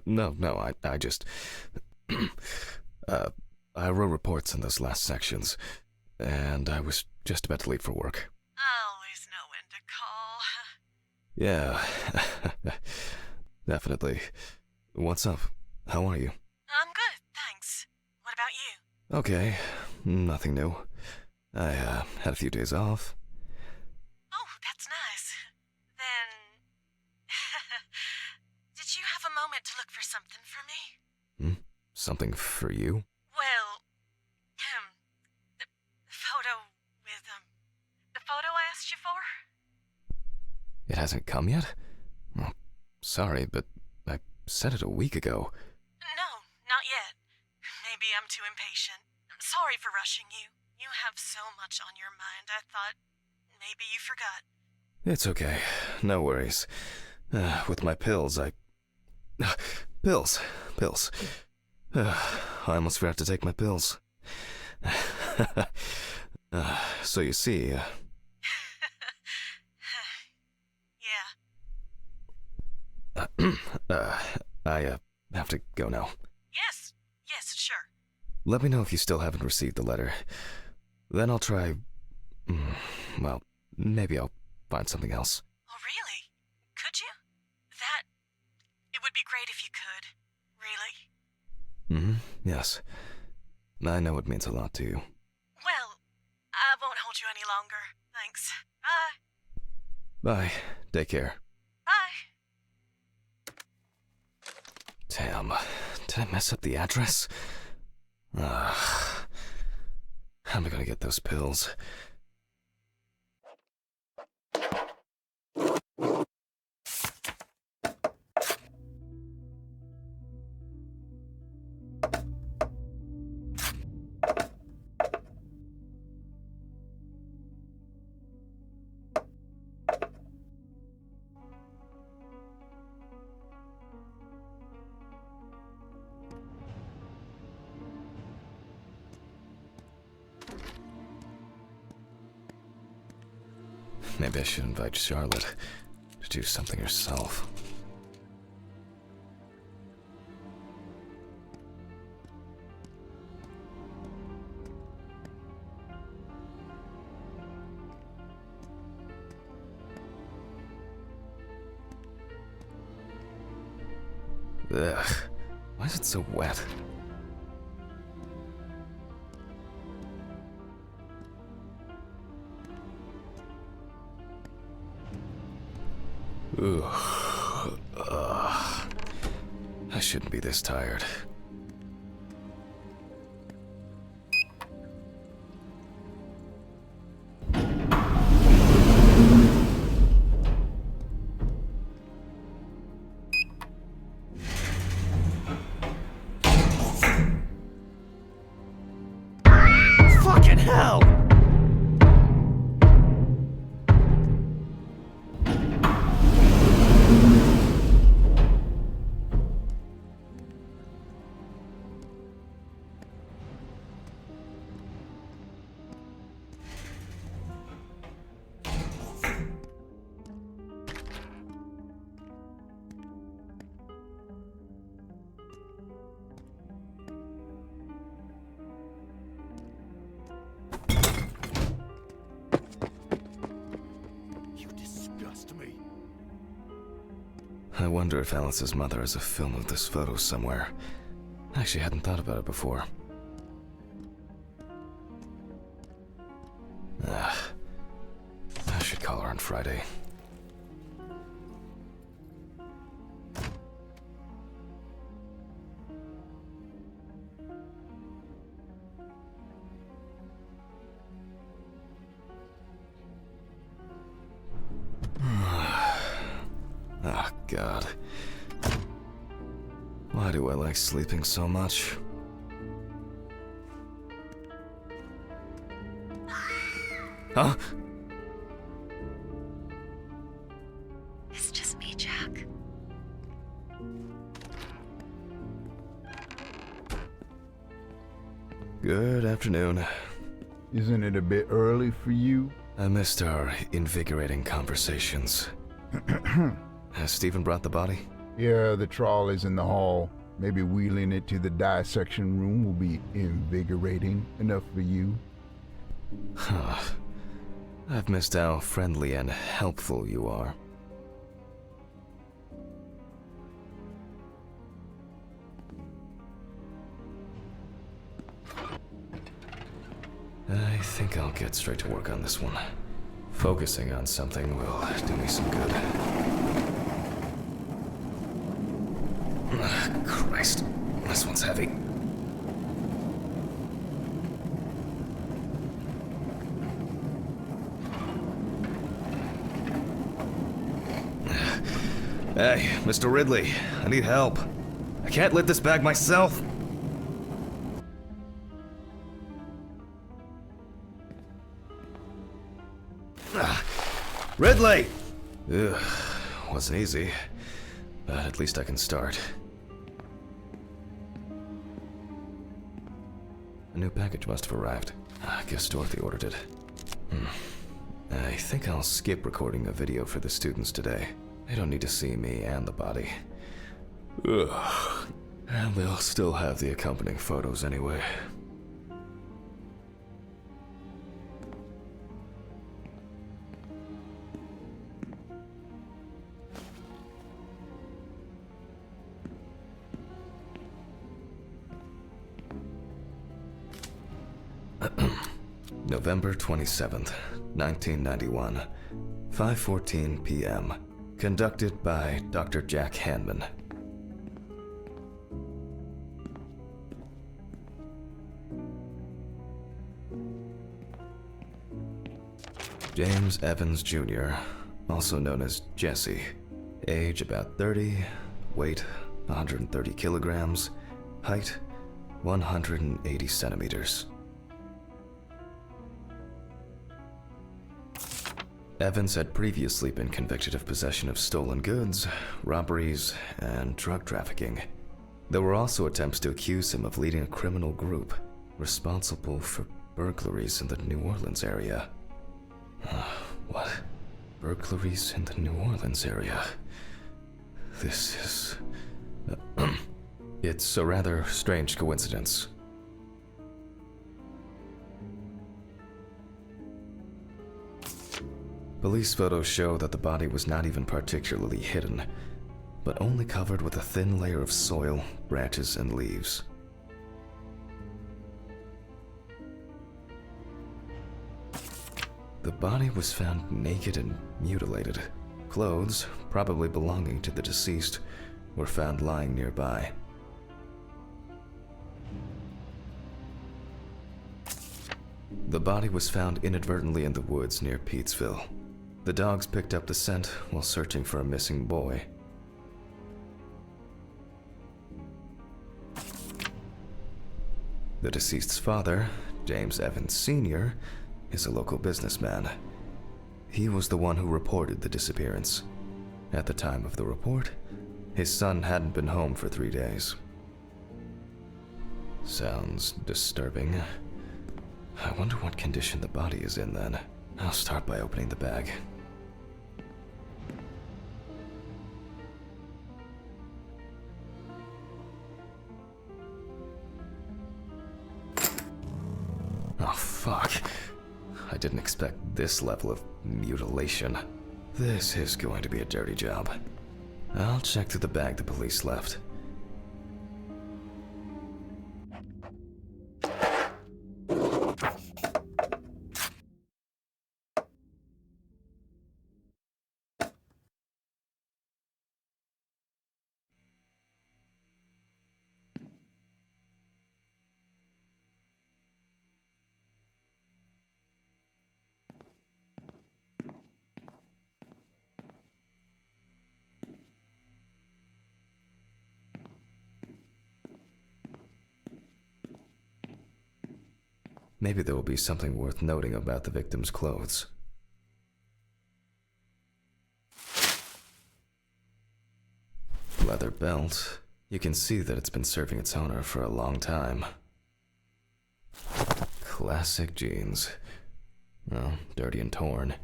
No, I just... I wrote reports in those last sections, and I was just about to leave for work. I always know when to call. Yeah, definitely. What's up? How are you? I'm good, thanks. What about you? Okay, nothing new. I had a few days off. Oh, that's nice. Then... Did you have a moment to look for something for me? Something for you? Well, the photo with, the photo I asked you for? It hasn't come yet? Oh, sorry, but I said it a week ago. No, not yet. Maybe I'm too impatient. I'm sorry for rushing you. You have so much on your mind, I thought maybe you forgot. It's okay. No worries. With my pills, Pills. I almost forgot to take my pills. So you see... Yeah. I have to go now. Yes, sure. Let me know if you still haven't received the letter. Then I'll try... well, maybe I'll find something else. Oh, really? Could you? It would be great if you could. Really. Yes. I know it means a lot to you. Well, I won't hold you any longer. Thanks. Bye. Bye. Take care. Bye. Damn. Did I mess up the address? How am I gonna get those pills? Maybe I should invite Charlotte to do something herself. Ugh. Why is it so wet? I shouldn't be this tired. Fucking hell! wonder if Alice's mother has a film of this photo somewhere. I actually hadn't thought about it before. I should call her on Friday. Oh, God. Why do I like sleeping so much? Huh? It's just me, Jack. Good afternoon. Isn't it a bit early for you? I missed our invigorating conversations. Has Stephen brought the body? Yeah, the trolley's in the hall. Maybe wheeling it to the dissection room will be invigorating enough for you. Huh. I've missed how friendly and helpful you are. I think I'll get straight to work on this one. Focusing on something will do me some good. Christ, this one's heavy. Hey, Mr. Ridley, I need help. I can't lift this bag myself. Ridley! Ugh, wasn't easy, but at least I can start. A new package must have arrived. I guess Dorothy ordered it. I think I'll skip recording a video for the students today. They don't need to see me and the body. Ugh. And they'll still have the accompanying photos anyway. November 27th, 1991, 5:14 p.m. Conducted by Dr. Jack Hanman. James Evans Jr., also known as Jesse. Age about 30, weight 130 kilograms, height 180 centimeters. Evans had previously been convicted of possession of stolen goods, robberies, and drug trafficking. There were also attempts to accuse him of leading a criminal group responsible for burglaries in the New Orleans area. What? Burglaries in the New Orleans area? This is... It's a rather strange coincidence. Police photos show that the body was not even particularly hidden, but only covered with a thin layer of soil, branches, and leaves. The body was found naked and mutilated. Clothes, probably belonging to the deceased, were found lying nearby. The body was found inadvertently in the woods near Peetsville. The dogs picked up the scent while searching for a missing boy. The deceased's father, James Evans Sr., is a local businessman. He was the one who reported the disappearance. At the time of the report, his son hadn't been home for 3 days. Sounds disturbing. I wonder what condition the body is in then. I'll start by opening the bag. Oh, fuck. I didn't expect this level of mutilation. This is going to be a dirty job. I'll check through the bag the police left. Maybe there will be something worth noting about the victim's clothes. Leather belt. You can see that it's been serving its owner for a long time. Classic jeans. Well, dirty and torn.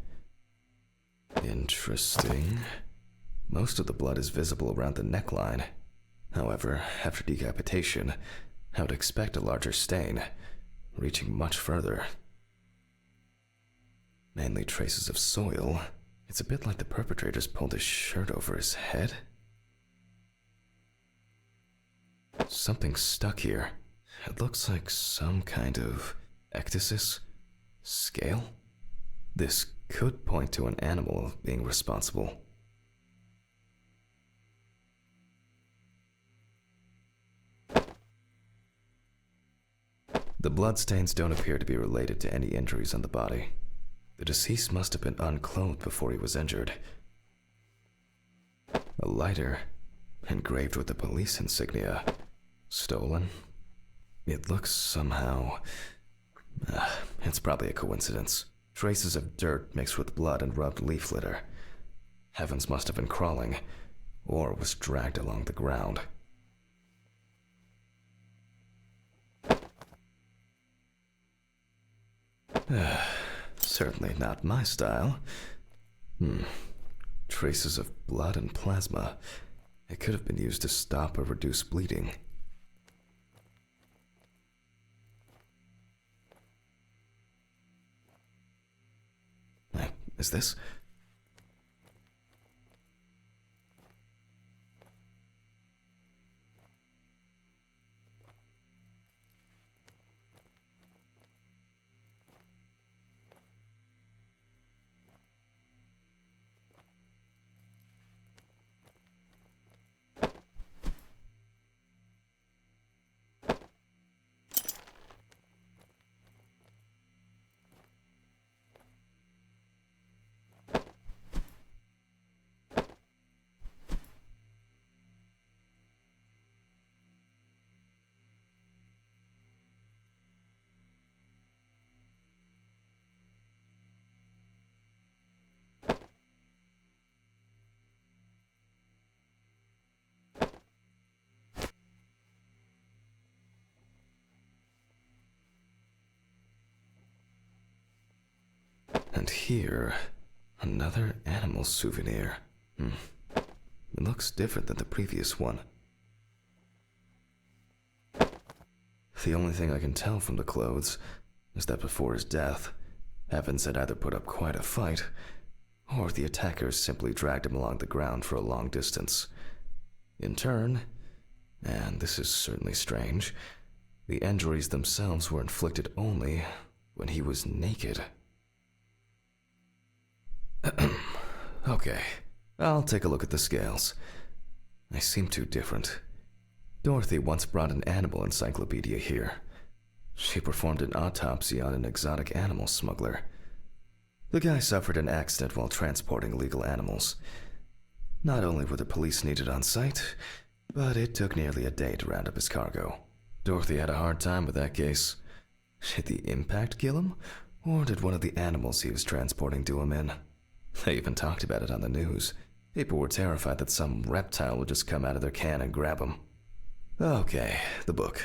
Interesting. Most of the blood is visible around the neckline. However, after decapitation, I would expect a larger stain, reaching much further. Mainly traces of soil. It's a bit like the perpetrator's pulled his shirt over his head. Something's stuck here. It looks like some kind of ecdysis? Scale? This could point to an animal being responsible. The bloodstains don't appear to be related to any injuries on the body. The deceased must have been unclothed before he was injured. A lighter, engraved with the police insignia. Stolen? It looks somehow... it's probably a coincidence. Traces of dirt mixed with blood and rubbed leaf litter. Heavens must have been crawling, or was dragged along the ground. Certainly not my style. Traces of blood and plasma. It could have been used to stop or reduce bleeding. Is this? And here, another animal souvenir. It looks different than the previous one. The only thing I can tell from the clothes is that before his death, Evans had either put up quite a fight, or the attackers simply dragged him along the ground for a long distance. In turn, and this is certainly strange, the injuries themselves were inflicted only when he was naked. Okay, I'll take a look at the scales. They seem too different. Dorothy once brought an animal encyclopedia here. She performed an autopsy on an exotic animal smuggler. The guy suffered an accident while transporting illegal animals. Not only were the police needed on site, but it took nearly a day to round up his cargo. Dorothy had a hard time with that case. Did the impact kill him, or did one of the animals he was transporting do him in? They even talked about it on the news. People were terrified that some reptile would just come out of their can and grab him. Okay, the book.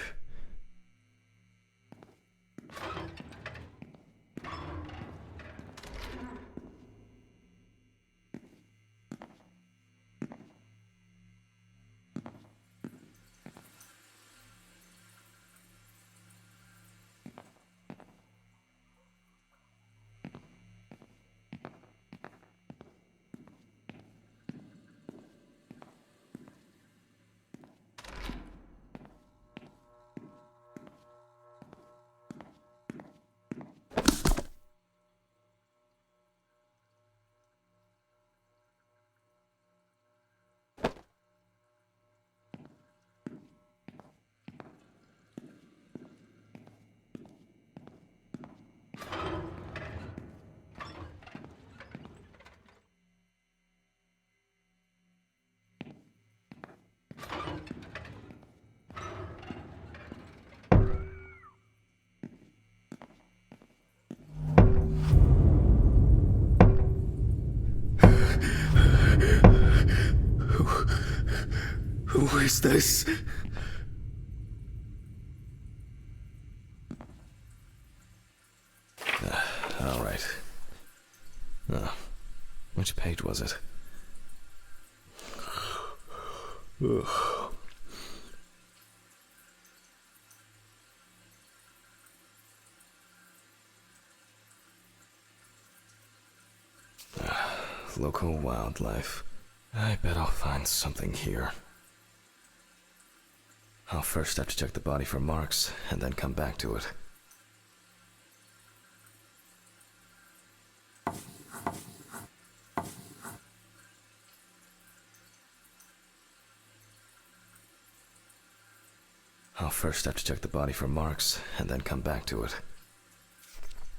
Who is this? All right. Which page was it? Ugh. Local wildlife. I bet I'll find something here. I'll first have to check the body for marks, and then come back to it. I'll first have to check the body for marks, and then come back to it.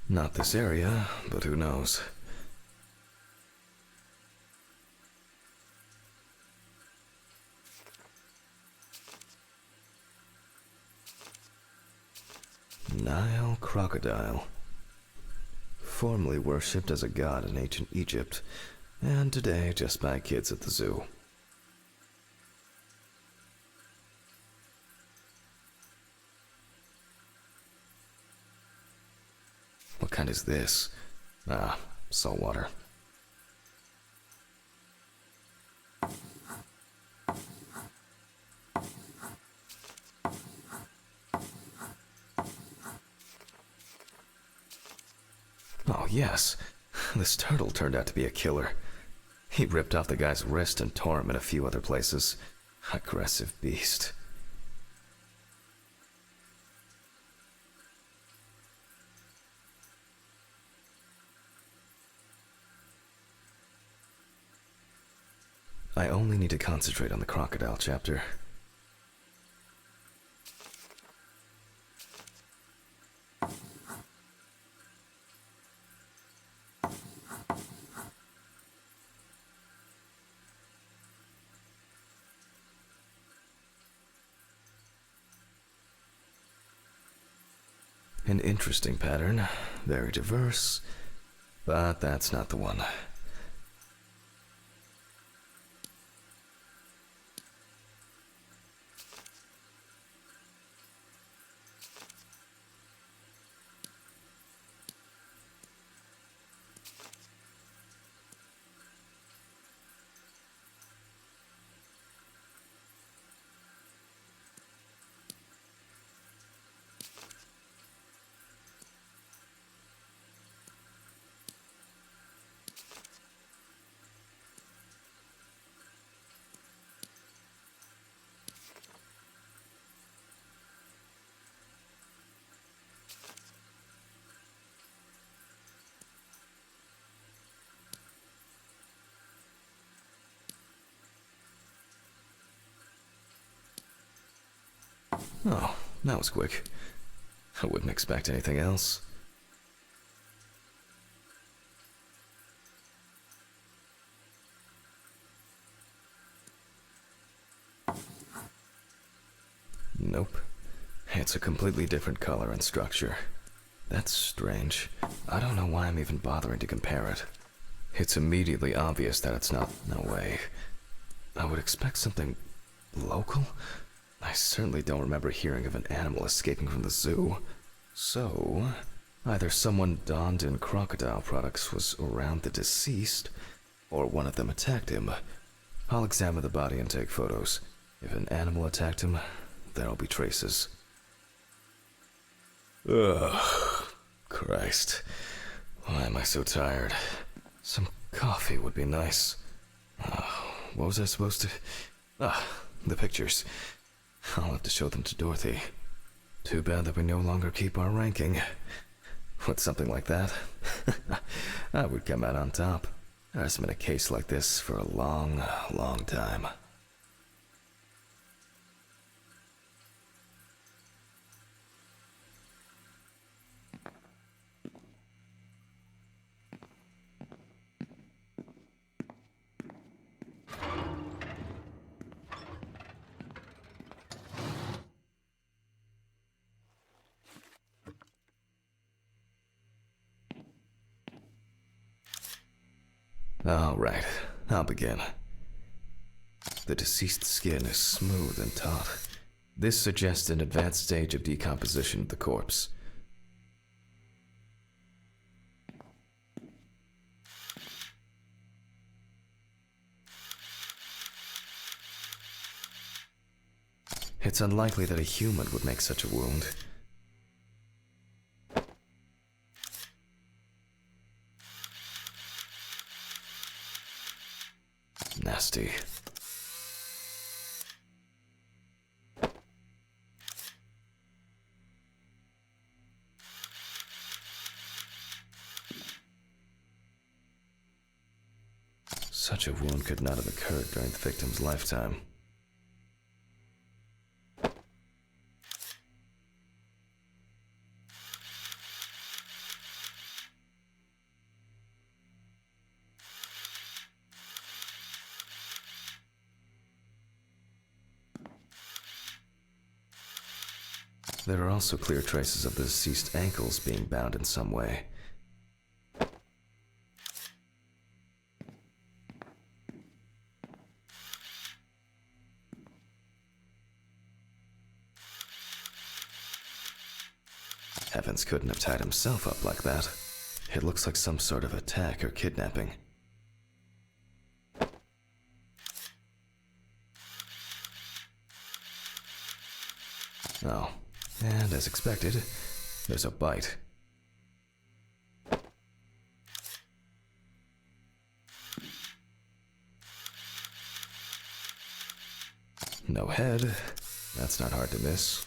Not this area, but who knows? Nile crocodile. Formerly worshipped as a god in ancient Egypt, and today just by kids at the zoo. What kind is this? Ah, saltwater. Oh, yes. This turtle turned out to be a killer. He ripped off the guy's wrist and tore him in a few other places. Aggressive beast. I only need to concentrate on the crocodile chapter. An interesting pattern, very diverse, but that's not the one. Oh, that was quick. I wouldn't expect anything else. Nope. It's a completely different color and structure. That's strange. I don't know why I'm even bothering to compare it. It's immediately obvious that it's not. No way. I would expect something local? I certainly don't remember hearing of an animal escaping from the zoo. So, either someone donned in crocodile products was around the deceased, or one of them attacked him. I'll examine the body and take photos. If an animal attacked him, there'll be traces. Ugh, Christ. Why am I so tired? Some coffee would be nice. What was I supposed to... the pictures. I'll have to show them to Dorothy. Too bad that we no longer keep our ranking. With something like that, I would come out on top. There's been a case like this for a long, long time. All right, I'll begin. The deceased's skin is smooth and taut. This suggests an advanced stage of decomposition of the corpse. It's unlikely that a human would make such a wound. Nasty. Such a wound could not have occurred during the victim's lifetime. There are also clear traces of the deceased's ankles being bound in some way. Evans couldn't have tied himself up like that. It looks like some sort of attack or kidnapping. Oh, and as expected, there's a bite. No head. That's not hard to miss.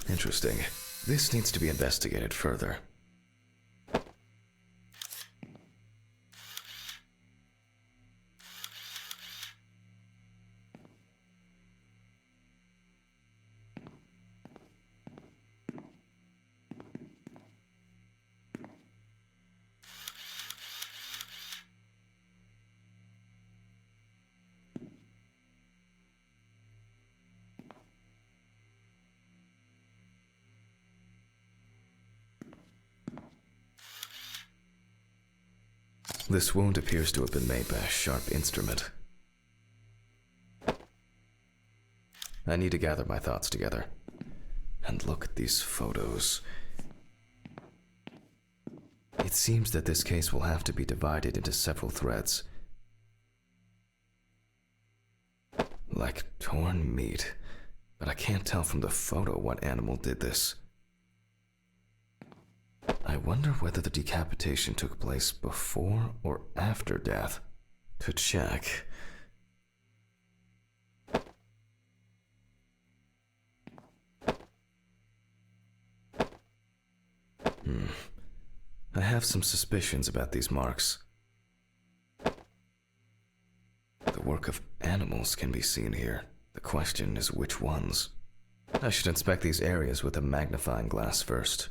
Interesting. This needs to be investigated further. This wound appears to have been made by a sharp instrument. I need to gather my thoughts together. And look at these photos. It seems that this case will have to be divided into several threads. Like torn meat. But I can't tell from the photo what animal did this. I wonder whether the decapitation took place before or after death. To check. I have some suspicions about these marks. The work of animals can be seen here. The question is which ones. I should inspect these areas with a magnifying glass first.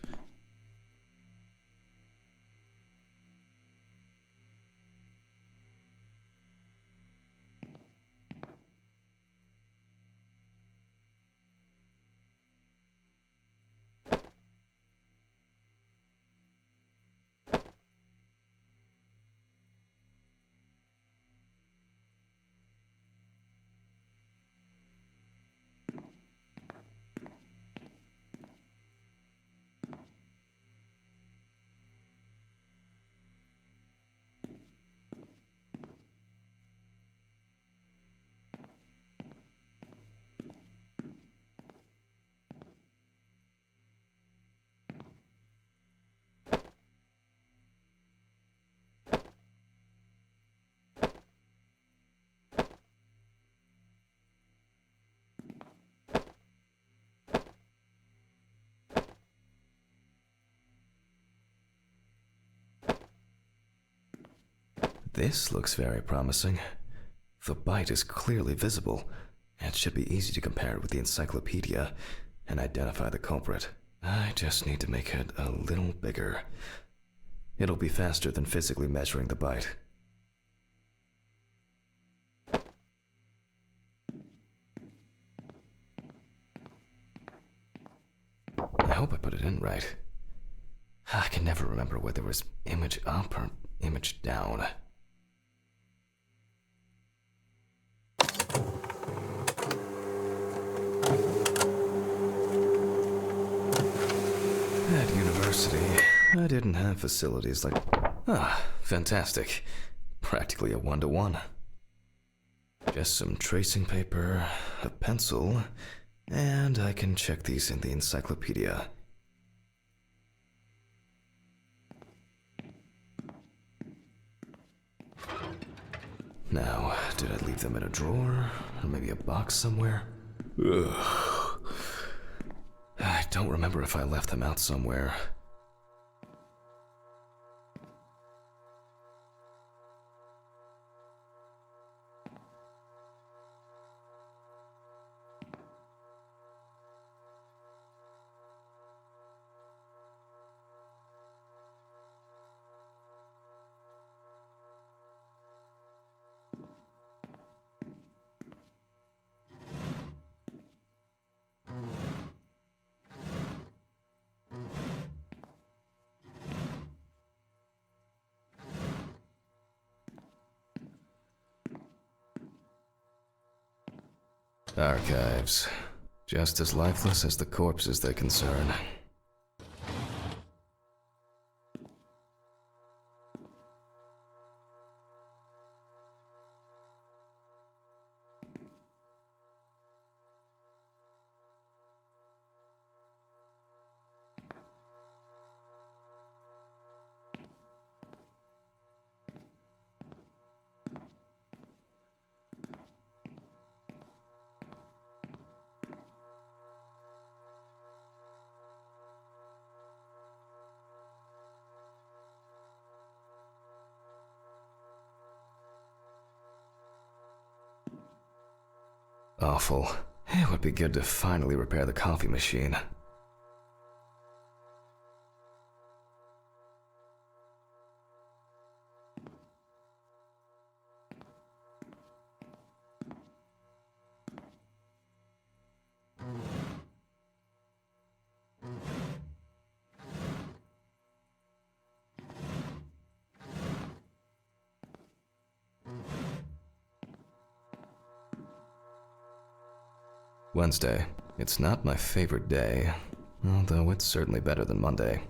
This looks very promising. The bite is clearly visible, and should be easy to compare with the encyclopedia and identify the culprit. I just need to make it a little bigger. It'll be faster than physically measuring the bite. hope I put it in right. I can never remember whether it was image up or image down. At university, I didn't have facilities like... fantastic. Practically a one-to-one. Just some tracing paper, a pencil, and I can check these in the encyclopedia. Now, did I leave them in a drawer? Or maybe a box somewhere? Ugh. I don't remember if I left them out somewhere. Archives. Just as lifeless as the corpses they concern. Awful. It would be good to finally repair the coffee machine. Wednesday. It's not my favorite day, although it's certainly better than Monday.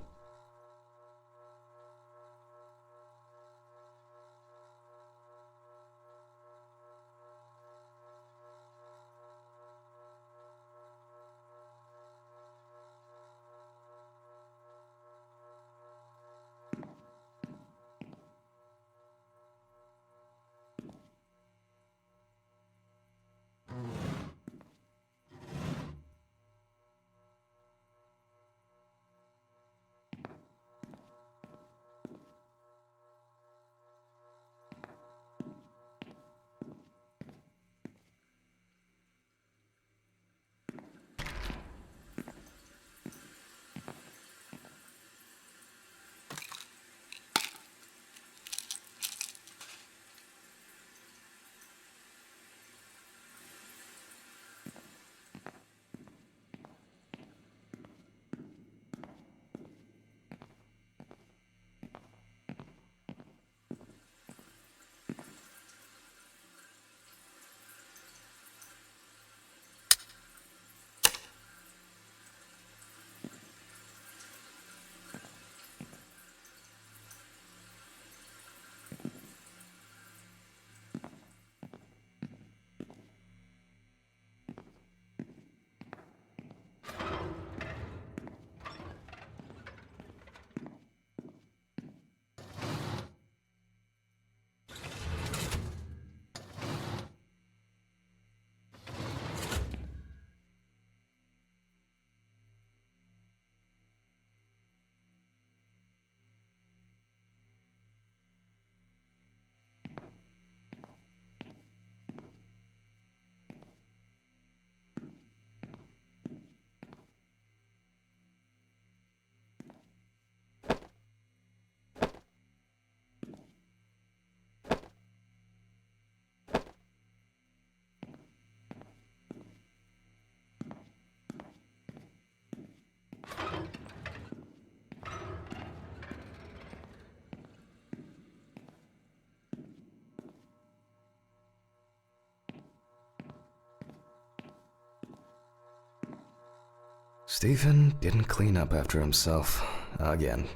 Stephen didn't clean up after himself again.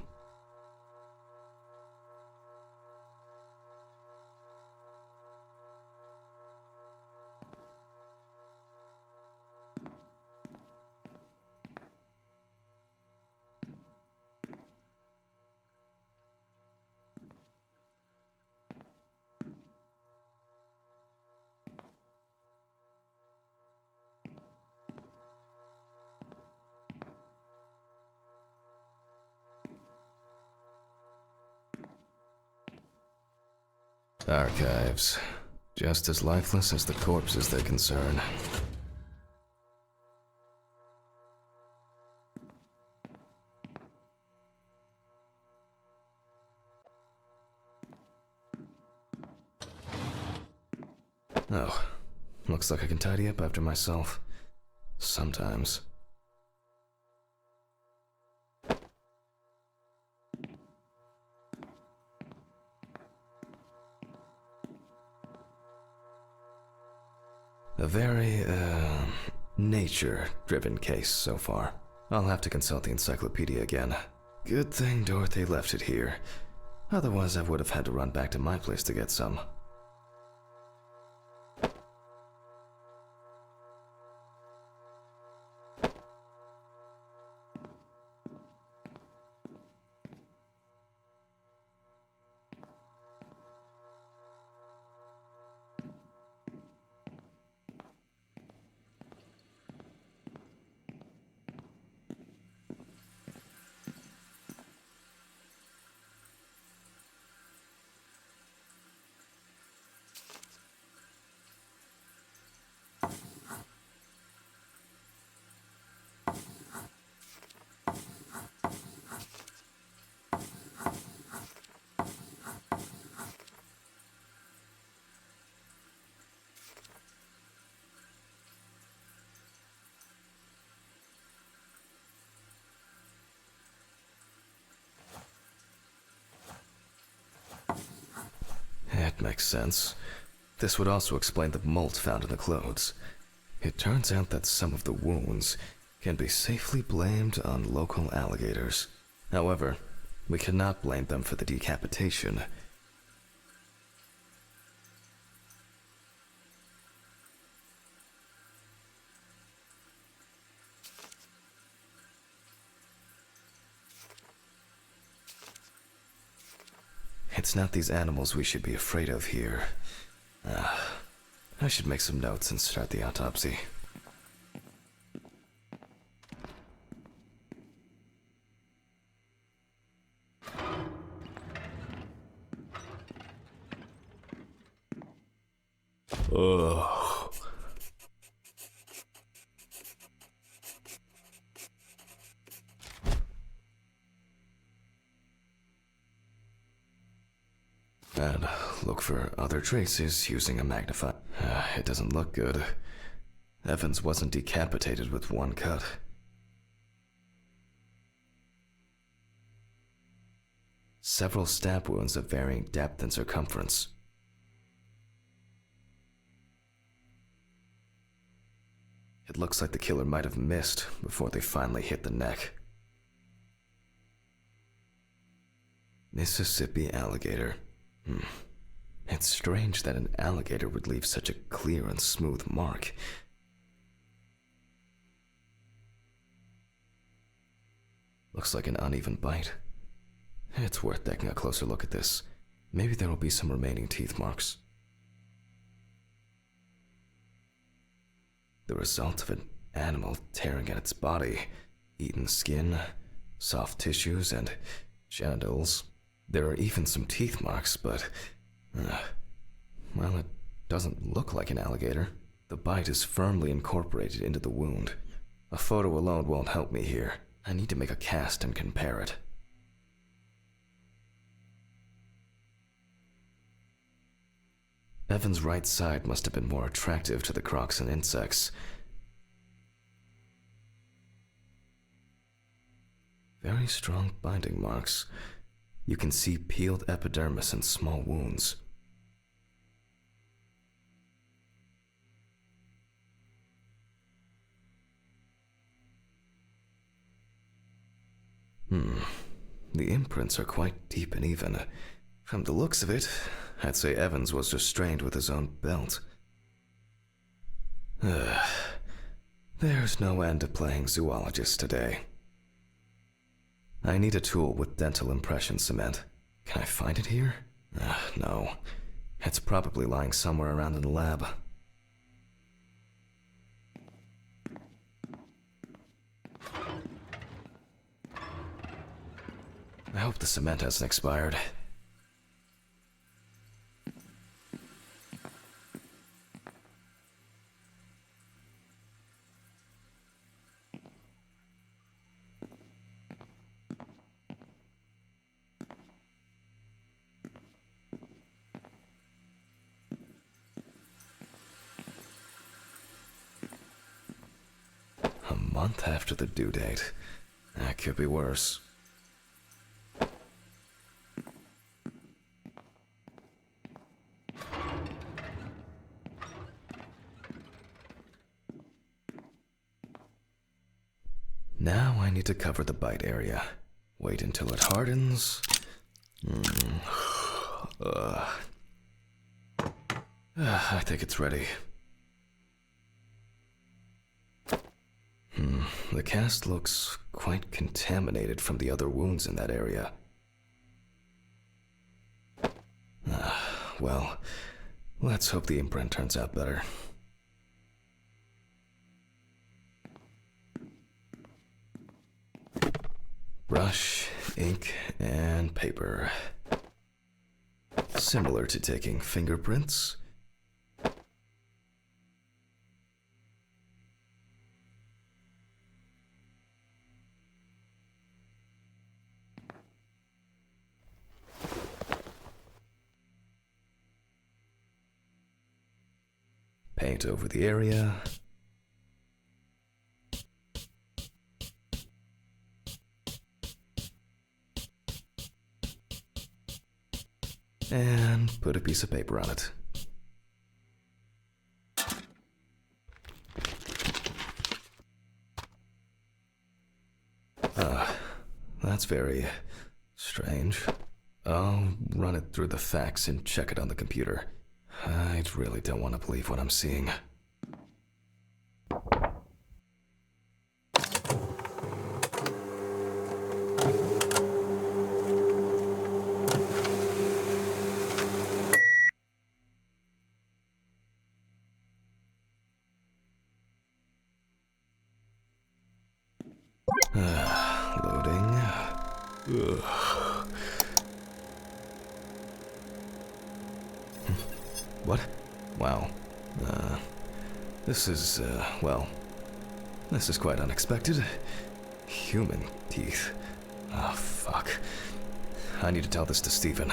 Archives. Just as lifeless as the corpses they concern. Oh, looks like I can tidy up after myself. Sometimes. A very, nature-driven case so far. I'll have to consult the encyclopedia again. Good thing Dorothy left it here. Otherwise, I would have had to run back to my place to get some. It makes sense. This would also explain the mold found in the clothes. It turns out that some of the wounds can be safely blamed on local alligators. However, we cannot blame them for the decapitation. It's not these animals we should be afraid of here. I should make some notes and start the autopsy. Ugh. And look for other traces using a magnifying. It doesn't look good. Evans wasn't decapitated with one cut. Several stab wounds of varying depth and circumference. It looks like the killer might have missed before they finally hit the neck. Mississippi alligator. It's strange that an alligator would leave such a clear and smooth mark. Looks like an uneven bite. It's worth taking a closer look at this. Maybe there will be some remaining teeth marks. The result of an animal tearing at its body, eaten skin, soft tissues, and genitals. There are even some teeth marks, but, well, it doesn't look like an alligator. The bite is firmly incorporated into the wound. A photo alone won't help me here. I need to make a cast and compare it. Evan's right side must have been more attractive to the crocs and insects. Very strong binding marks. You can see peeled epidermis and small wounds. The imprints are quite deep and even. From the looks of it, I'd say Evans was restrained with his own belt. There's no end to playing zoologist today. I need a tool with dental impression cement. Can I find it here? No. It's probably lying somewhere around in the lab. I hope the cement hasn't expired. A month after the due date. That could be worse. Now I need to cover the bite area. Wait until it hardens. I think it's ready. The cast looks quite contaminated from the other wounds in that area. Well, let's hope the imprint turns out better. Brush, ink, and paper. Similar to taking fingerprints. Paint over the area. And put a piece of paper on it. That's very strange. I'll run it through the facts and check it on the computer. I really don't want to believe what I'm seeing. Loading. What? Wow. This is, well, this is quite unexpected. Human teeth. Oh, fuck. I need to tell this to Stephen.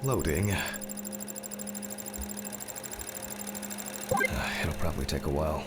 Loading. It'll probably take a while.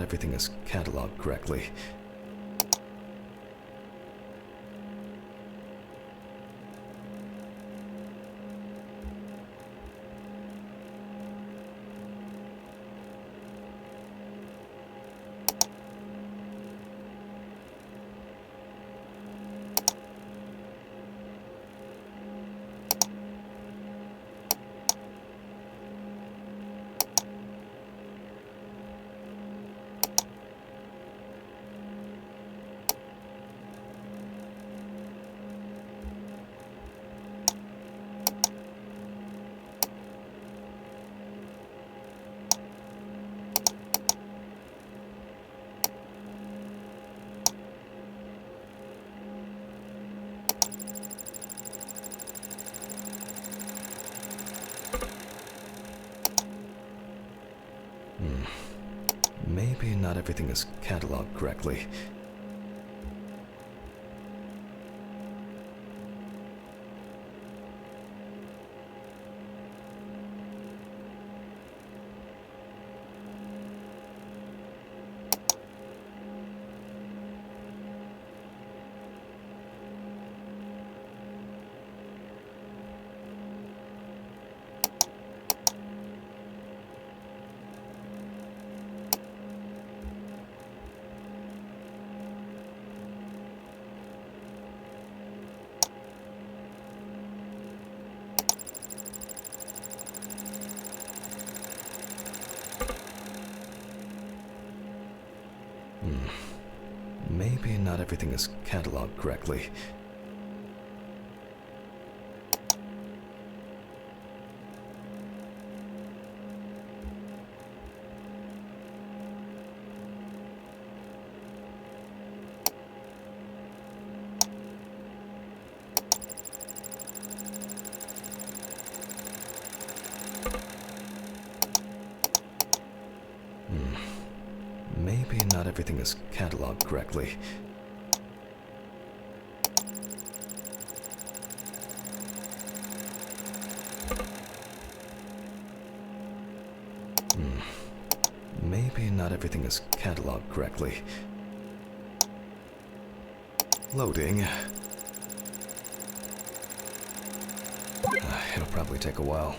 everything is cataloged correctly. Maybe not everything is cataloged correctly. Maybe not everything is cataloged correctly. Maybe not everything is cataloged correctly. Maybe not everything is cataloged correctly. Loading. It'll probably take a while.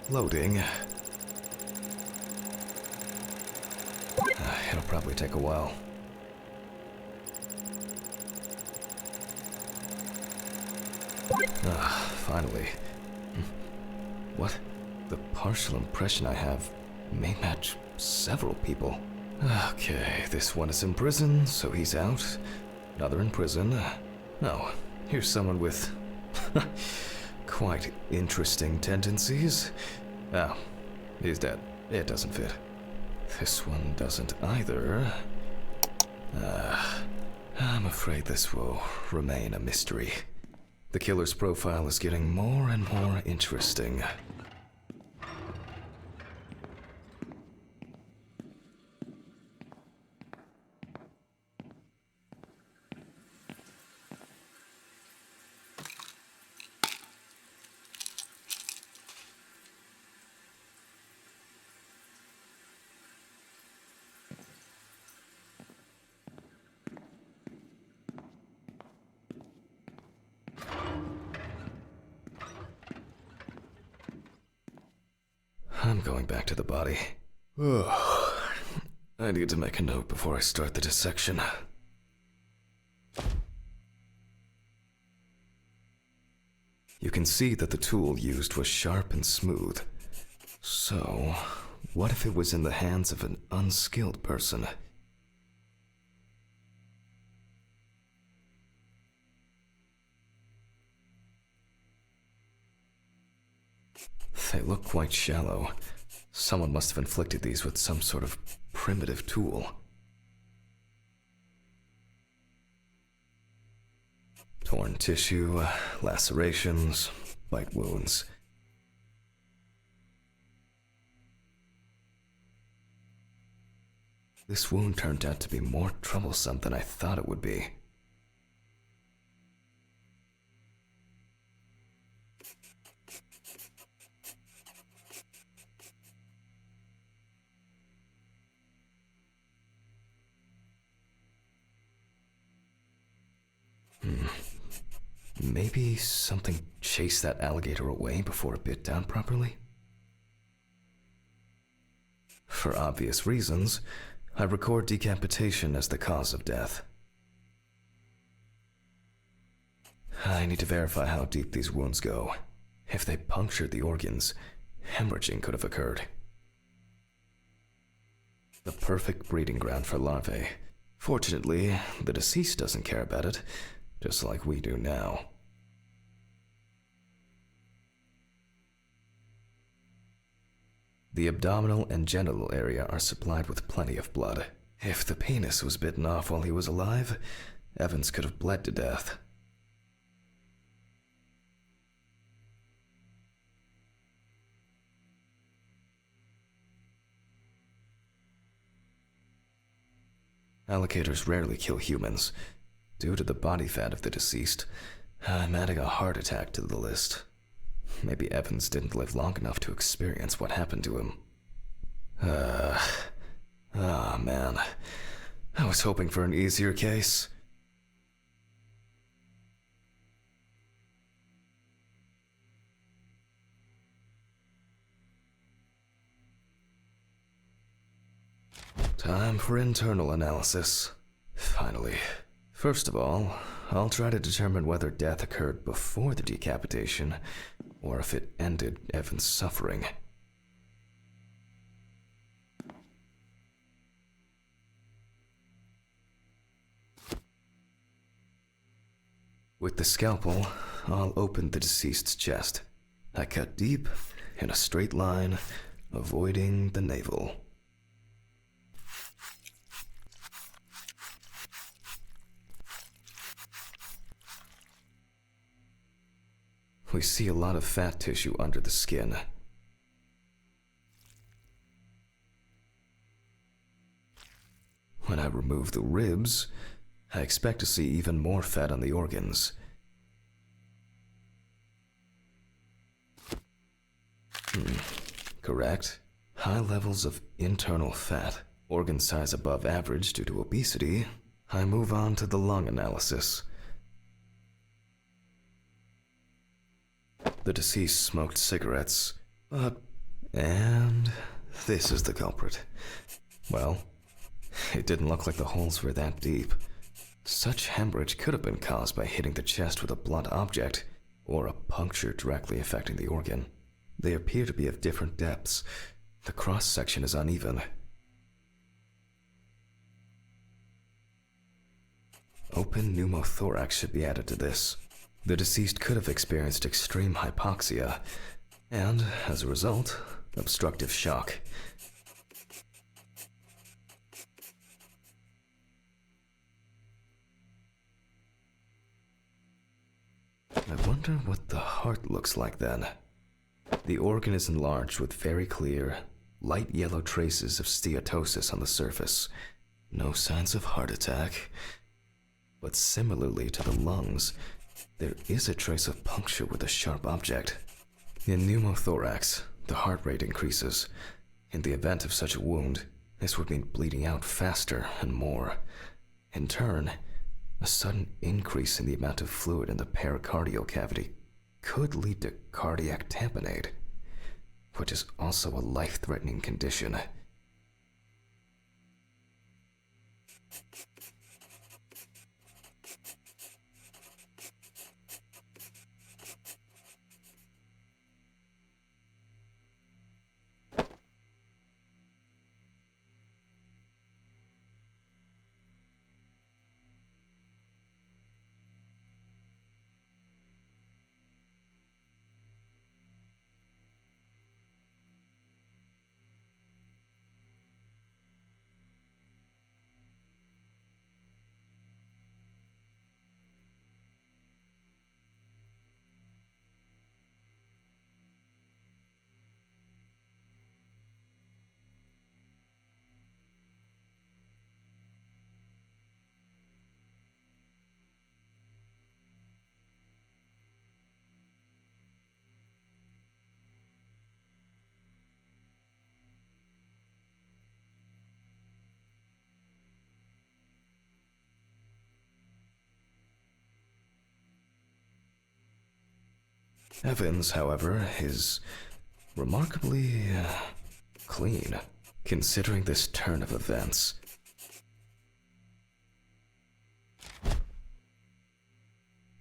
Loading. It'll probably take a while. Finally. What? The partial impression I have may match several people. Okay, this one is in prison, so he's out. Another in prison. Oh, here's someone with quite interesting tendencies. Oh, he's dead. It doesn't fit. This one doesn't either. I'm afraid this will remain a mystery. The killer's profile is getting more and more interesting. I'm going back to the body. I need to make a note before I start the dissection. You can see that the tool used was sharp and smooth. So, what if it was in the hands of an unskilled person? They look quite shallow. Someone must have inflicted these with some sort of primitive tool. Torn tissue, lacerations, bite wounds. This wound turned out to be more troublesome than I thought it would be. Maybe something chased that alligator away before it bit down properly? For obvious reasons, I record decapitation as the cause of death. I need to verify how deep these wounds go. If they punctured the organs, hemorrhaging could have occurred. The perfect breeding ground for larvae. Fortunately, the deceased doesn't care about it, just like we do now. The abdominal and genital area are supplied with plenty of blood. If the penis was bitten off while he was alive, Evans could have bled to death. Alligators rarely kill humans. Due to the body fat of the deceased, I'm adding a heart attack to the list. Maybe Evans didn't live long enough to experience what happened to him. Man. I was hoping for an easier case. Time for internal analysis. Finally. First of all, I'll try to determine whether death occurred before the decapitation, or if it ended Evan's suffering. With the scalpel, I'll open the deceased's chest. I cut deep, in a straight line, avoiding the navel. We see a lot of fat tissue under the skin. When I remove the ribs, I expect to see even more fat on the organs. Correct. High levels of internal fat, organ size above average due to obesity. I move on to the lung analysis. The deceased smoked cigarettes, and this is the culprit. Well, it didn't look like the holes were that deep. Such hemorrhage could have been caused by hitting the chest with a blunt object, or a puncture directly affecting the organ. They appear to be of different depths. The cross-section is uneven. Open pneumothorax should be added to this. The deceased could have experienced extreme hypoxia, and, as a result, obstructive shock. I wonder what the heart looks like then. The organ is enlarged with very clear, light yellow traces of steatosis on the surface. No signs of heart attack. But similarly to the lungs, there is a trace of puncture with a sharp object. In pneumothorax, the heart rate increases. In the event of such a wound, this would mean bleeding out faster and more. In turn, a sudden increase in the amount of fluid in the pericardial cavity could lead to cardiac tamponade, which is also a life-threatening condition. Evans, however, is remarkably clean, considering this turn of events.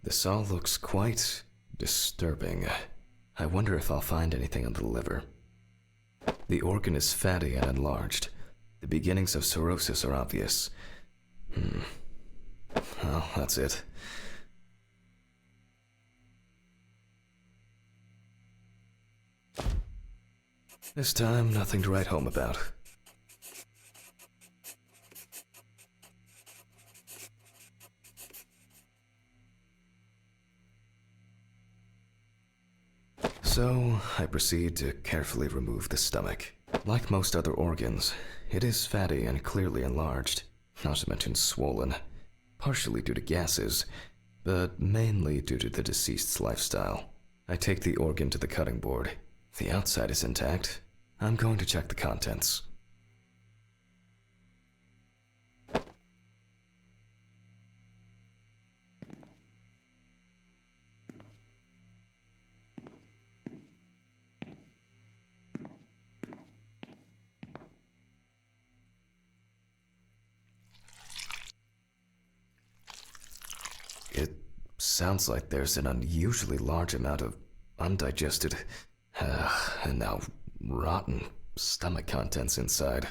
This all looks quite disturbing. I wonder if I'll find anything on the liver. The organ is fatty and enlarged. The beginnings of cirrhosis are obvious. Well, that's it. This time, nothing to write home about. So, I proceed to carefully remove the stomach. Like most other organs, it is fatty and clearly enlarged, not to mention swollen, partially due to gases, but mainly due to the deceased's lifestyle. I take the organ to the cutting board. The outside is intact. I'm going to check the contents. It sounds like there's an unusually large amount of undigested, and now rotten stomach contents inside.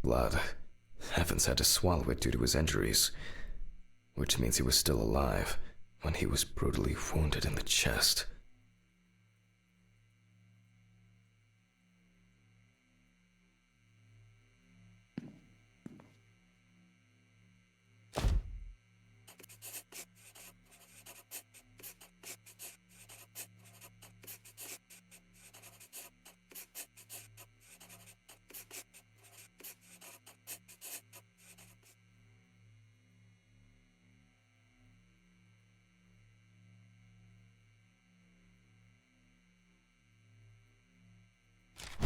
Blood. Evans had to swallow it due to his injuries, which means he was still alive when he was brutally wounded in the chest.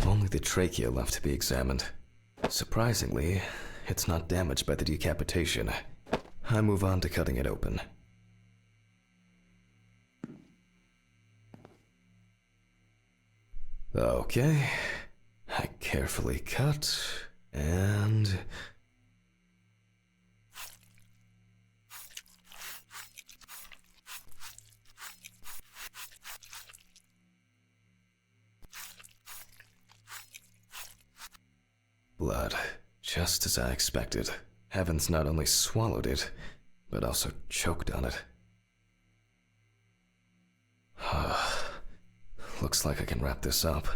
Only the trachea left to be examined. Surprisingly, it's not damaged by the decapitation. I move on to cutting it open. Okay, I carefully cut, and... blood, just as I expected. Evans not only swallowed it, but also choked on it. Looks like I can wrap this up.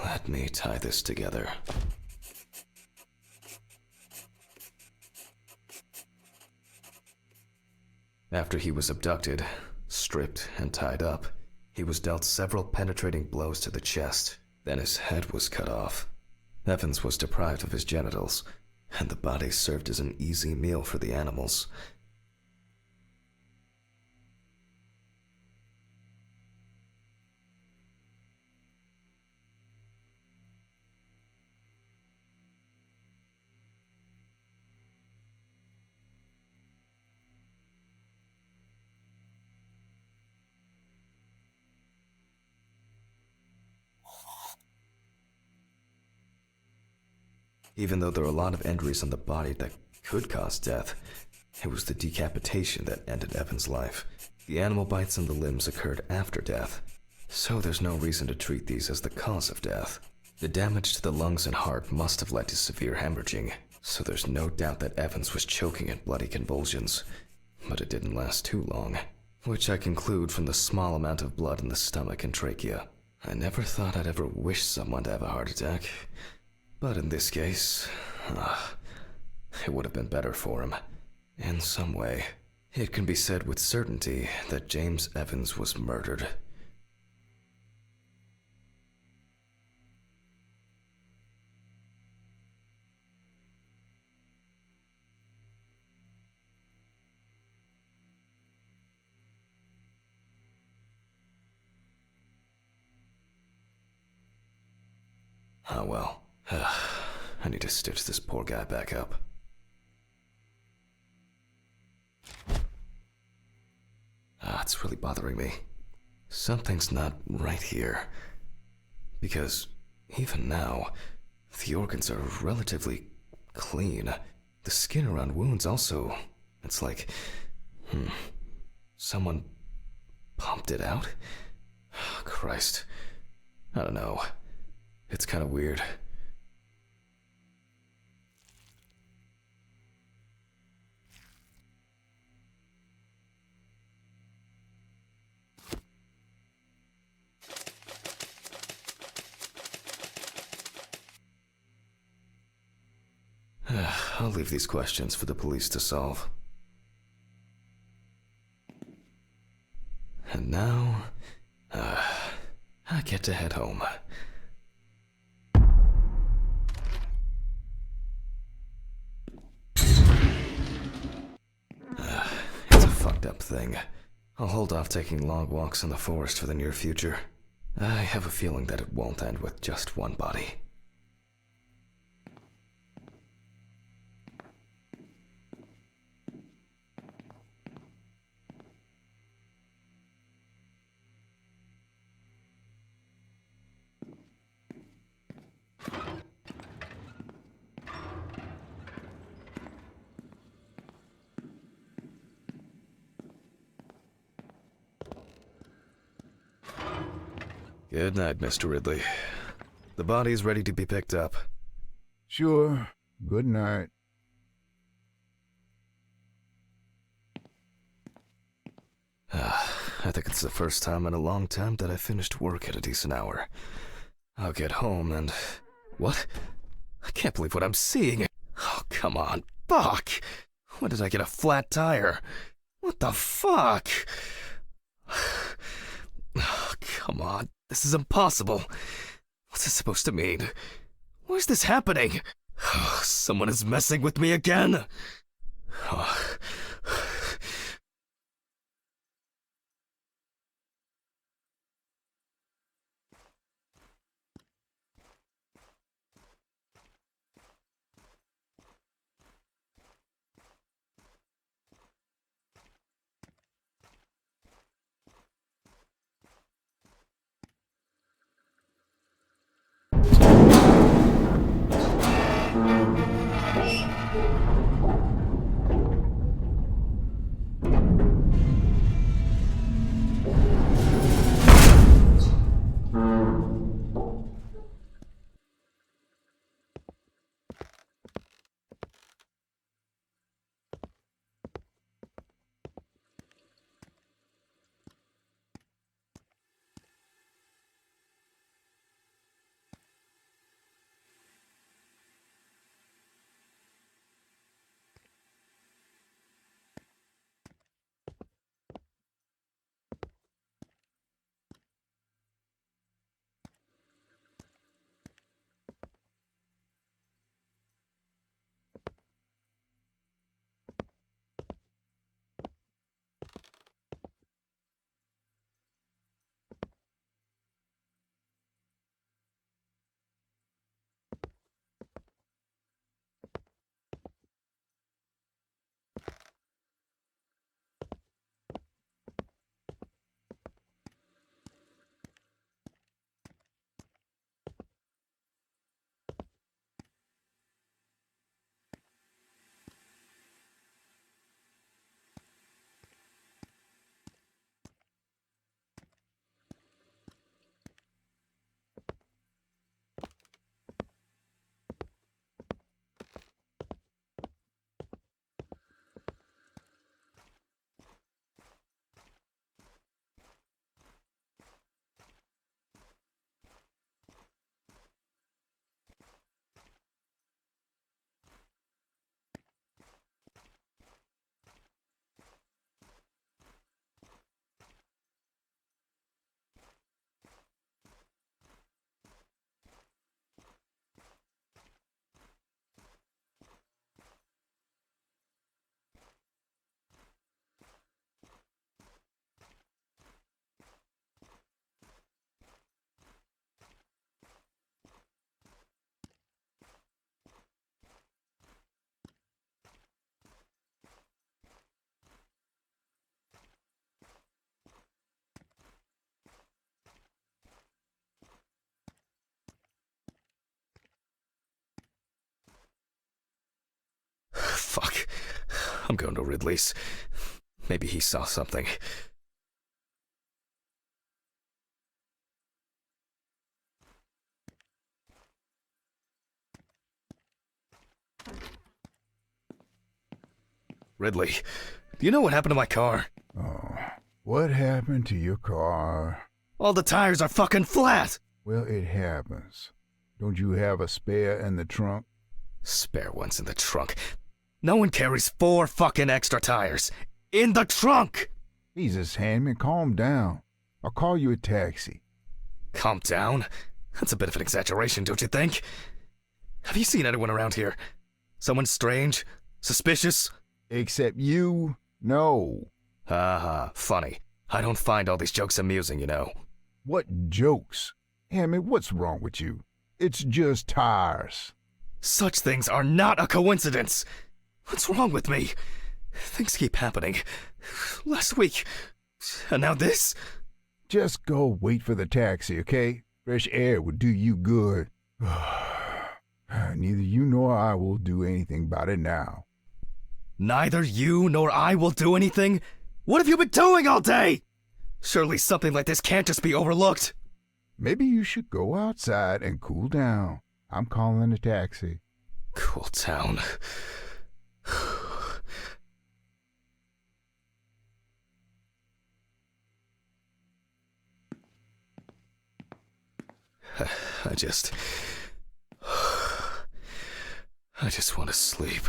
Let me tie this together. After he was abducted, stripped, and tied up, he was dealt several penetrating blows to the chest. Then his head was cut off. Evans was deprived of his genitals, and the body served as an easy meal for the animals. Even though there are a lot of injuries on the body that could cause death, it was the decapitation that ended Evan's life. The animal bites on the limbs occurred after death, so there's no reason to treat these as the cause of death. The damage to the lungs and heart must have led to severe hemorrhaging, so there's no doubt that Evans was choking in bloody convulsions. But it didn't last too long, which I conclude from the small amount of blood in the stomach and trachea. I never thought I'd ever wish someone to have a heart attack. But in this case, it would have been better for him. In some way, it can be said with certainty that James Evans was murdered. Oh well. I need to stitch this poor guy back up. It's really bothering me. Something's not right here. Because even now, the organs are relatively clean. The skin around wounds also, it's like, someone pumped it out? Christ. I don't know. It's kind of weird. I'll leave these questions for the police to solve. And now, I get to head home. It's a fucked up thing. I'll hold off taking long walks in the forest for the near future. I have a feeling that it won't end with just one body. Good night, Mr. Ridley. The body's ready to be picked up. Sure. Good night. I think it's the first time in a long time that I finished work at a decent hour. I'll get home and... What? I can't believe what I'm seeing. Oh, come on. Fuck! When did I get a flat tire? What the fuck? Oh, come on. This is impossible. What's this supposed to mean? Why is this happening? Oh, someone is messing with me again. Oh. I'm going to Ridley's. Maybe he saw something. Ridley, do you know what happened to my car? Oh, what happened to your car? All the tires are fucking flat! Well, it happens. Don't you have a spare in the trunk? Spare ones in the trunk. No one carries 4 fucking extra tires. In the trunk! Jesus, Handman, calm down. I'll call you a taxi. Calm down? That's a bit of an exaggeration, don't you think? Have you seen anyone around here? Someone strange? Suspicious? Except you? No. Haha, funny. I don't find all these jokes amusing, you know. What jokes? Handman, what's wrong with you? It's just tires. Such things are not a coincidence! What's wrong with me? Things keep happening. Last week. And now this? Just go wait for the taxi, okay? Fresh air would do you good. Neither you nor I will do anything about it now. Neither you nor I will do anything? What have you been doing all day? Surely something like this can't just be overlooked. Maybe you should go outside and cool down. I'm calling a taxi. Cool down. I just want to sleep.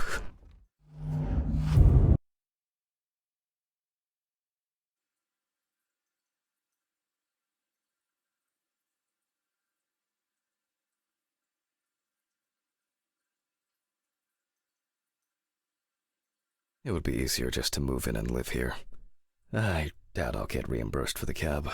It would be easier just to move in and live here. I doubt I'll get reimbursed for the cab.